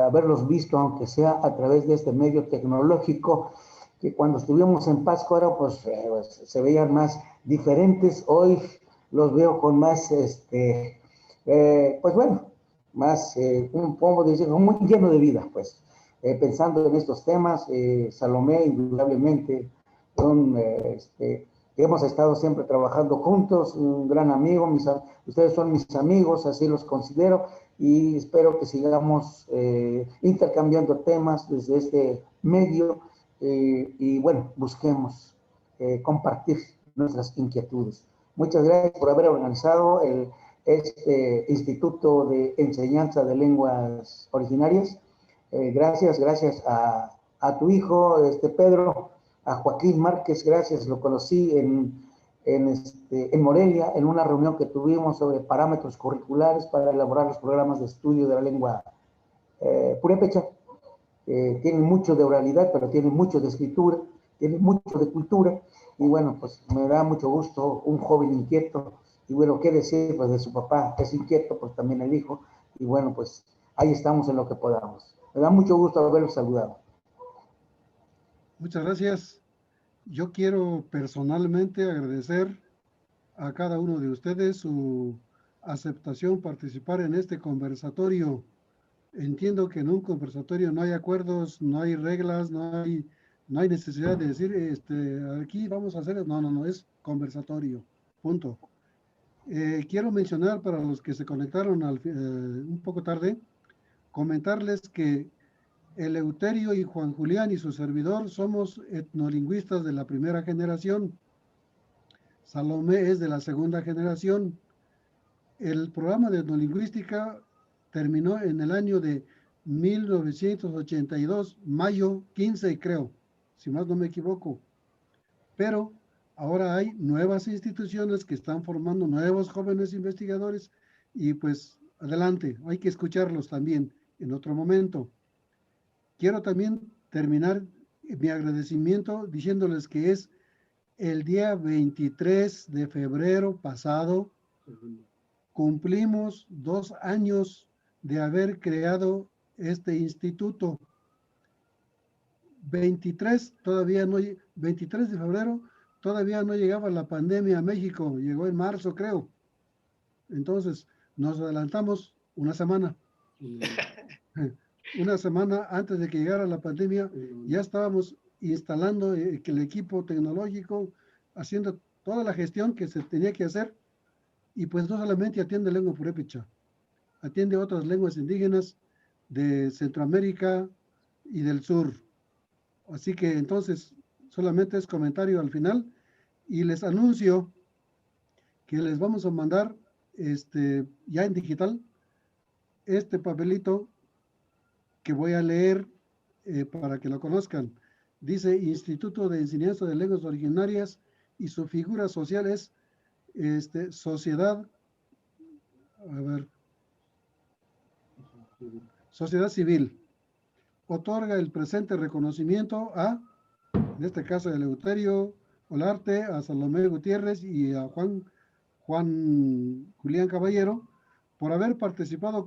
haberlos visto, aunque sea a través de este medio tecnológico, que cuando estuvimos en Pátzcuaro, pues se veían más diferentes. Hoy los veo con más, pues bueno, más, ¿cómo decirlo? Muy lleno de vida, pues. Pensando en estos temas, Salomé, indudablemente, hemos estado siempre trabajando juntos, un gran amigo, ustedes son mis amigos, así los considero, y espero que sigamos intercambiando temas desde este medio, y bueno, busquemos compartir nuestras inquietudes. Muchas gracias por haber organizado este Instituto de Enseñanza de Lenguas Originarias. Gracias a tu hijo, Pedro, a Joaquín Márquez, gracias, lo conocí en Morelia, en una reunión que tuvimos sobre parámetros curriculares para elaborar los programas de estudio de la lengua purépecha. tienen mucho de oralidad, pero tienen mucho de escritura, tienen mucho de cultura, y bueno, pues me da mucho gusto un joven inquieto, y bueno, qué decir pues de su papá, que es inquieto, pues también el hijo, y bueno, pues ahí estamos en lo que podamos. Me da mucho gusto haberlos saludado. Muchas gracias. Yo quiero personalmente agradecer a cada uno de ustedes su aceptación, participar en este conversatorio. Entiendo que en un conversatorio no hay acuerdos, no hay reglas, no hay necesidad de decir, aquí vamos a hacer, no, es conversatorio, punto. Quiero mencionar para los que se conectaron un poco tarde, comentarles que Eleuterio y Juan Julián y su servidor somos etnolingüistas de la primera generación. Salomé es de la segunda generación. El programa de etnolingüística terminó en el año de 1982, mayo 15 creo, si más no me equivoco. Pero ahora hay nuevas instituciones que están formando nuevos jóvenes investigadores y pues adelante, hay que escucharlos también en otro momento. Quiero también terminar mi agradecimiento diciéndoles que es el día 23 de febrero pasado, cumplimos 2 años de haber creado este instituto. 23 de febrero todavía no llegaba la pandemia a México, llegó en marzo creo. Entonces nos adelantamos una semana. Una semana antes de que llegara la pandemia, ya estábamos instalando el equipo tecnológico, haciendo toda la gestión que se tenía que hacer, y pues no solamente atiende lengua purépecha, atiende otras lenguas indígenas de Centroamérica y del sur. Así que entonces solamente es comentario al final, y les anuncio que les vamos a mandar ya en digital este papelito que voy a leer para que lo conozcan. Dice Instituto de Enseñanza de Lenguas Originarias, y su figura social es sociedad civil. Otorga el presente reconocimiento a, en este caso, a Eleuterio Olarte, a Salomé Gutiérrez y a Juan Julián Caballero, por haber participado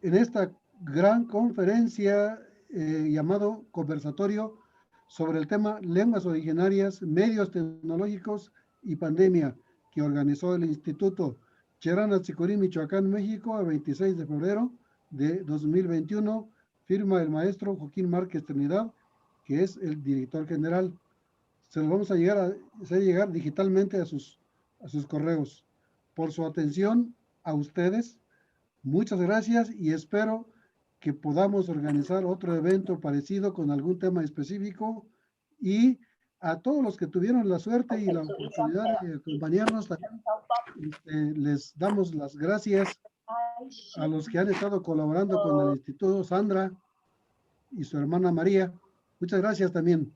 en esta gran conferencia llamado conversatorio sobre el tema lenguas originarias, medios tecnológicos y pandemia, que organizó el Instituto Cherán Achicorí, Michoacán, México, a 26 de febrero de 2021. Firma el maestro Joaquín Márquez Trinidad, que es el director general. Se lo vamos a hacer llegar digitalmente a sus correos. Por su atención a ustedes, muchas gracias, y espero que podamos organizar otro evento parecido con algún tema específico, y a todos los que tuvieron la suerte y la oportunidad de acompañarnos también, les damos las gracias a los que han estado colaborando con el Instituto, Sandra y su hermana María. Muchas gracias también.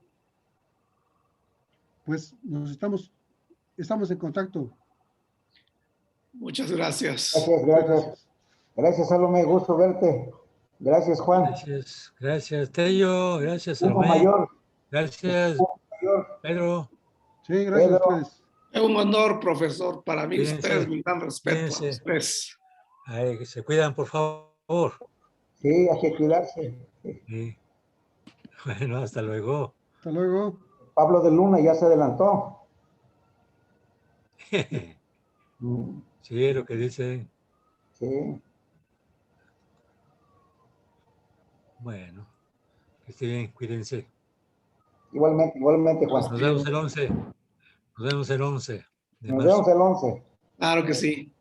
Pues estamos en contacto. Muchas gracias. Gracias. Gracias, Salomé, gusto verte. Gracias, Juan. Gracias, Tello. Gracias, Hugo Salomé. Mayor. Gracias, Pedro. Sí, gracias Pedro. a ustedes. Es un honor, profesor, para mí. Cuídense. Ustedes, mi gran respeto a Cuídense. ustedes. Ay, que se cuidan, por favor. Sí, hay que cuidarse. Sí. Bueno, hasta luego. Hasta luego. Pablo de Luna ya se adelantó. Sí, lo que dice. Sí. Bueno, que esté bien, cuídense. Igualmente, Juan. Nos vemos el 11. Nos vemos el 11 de Nos marzo. vemos el 11. Claro que sí.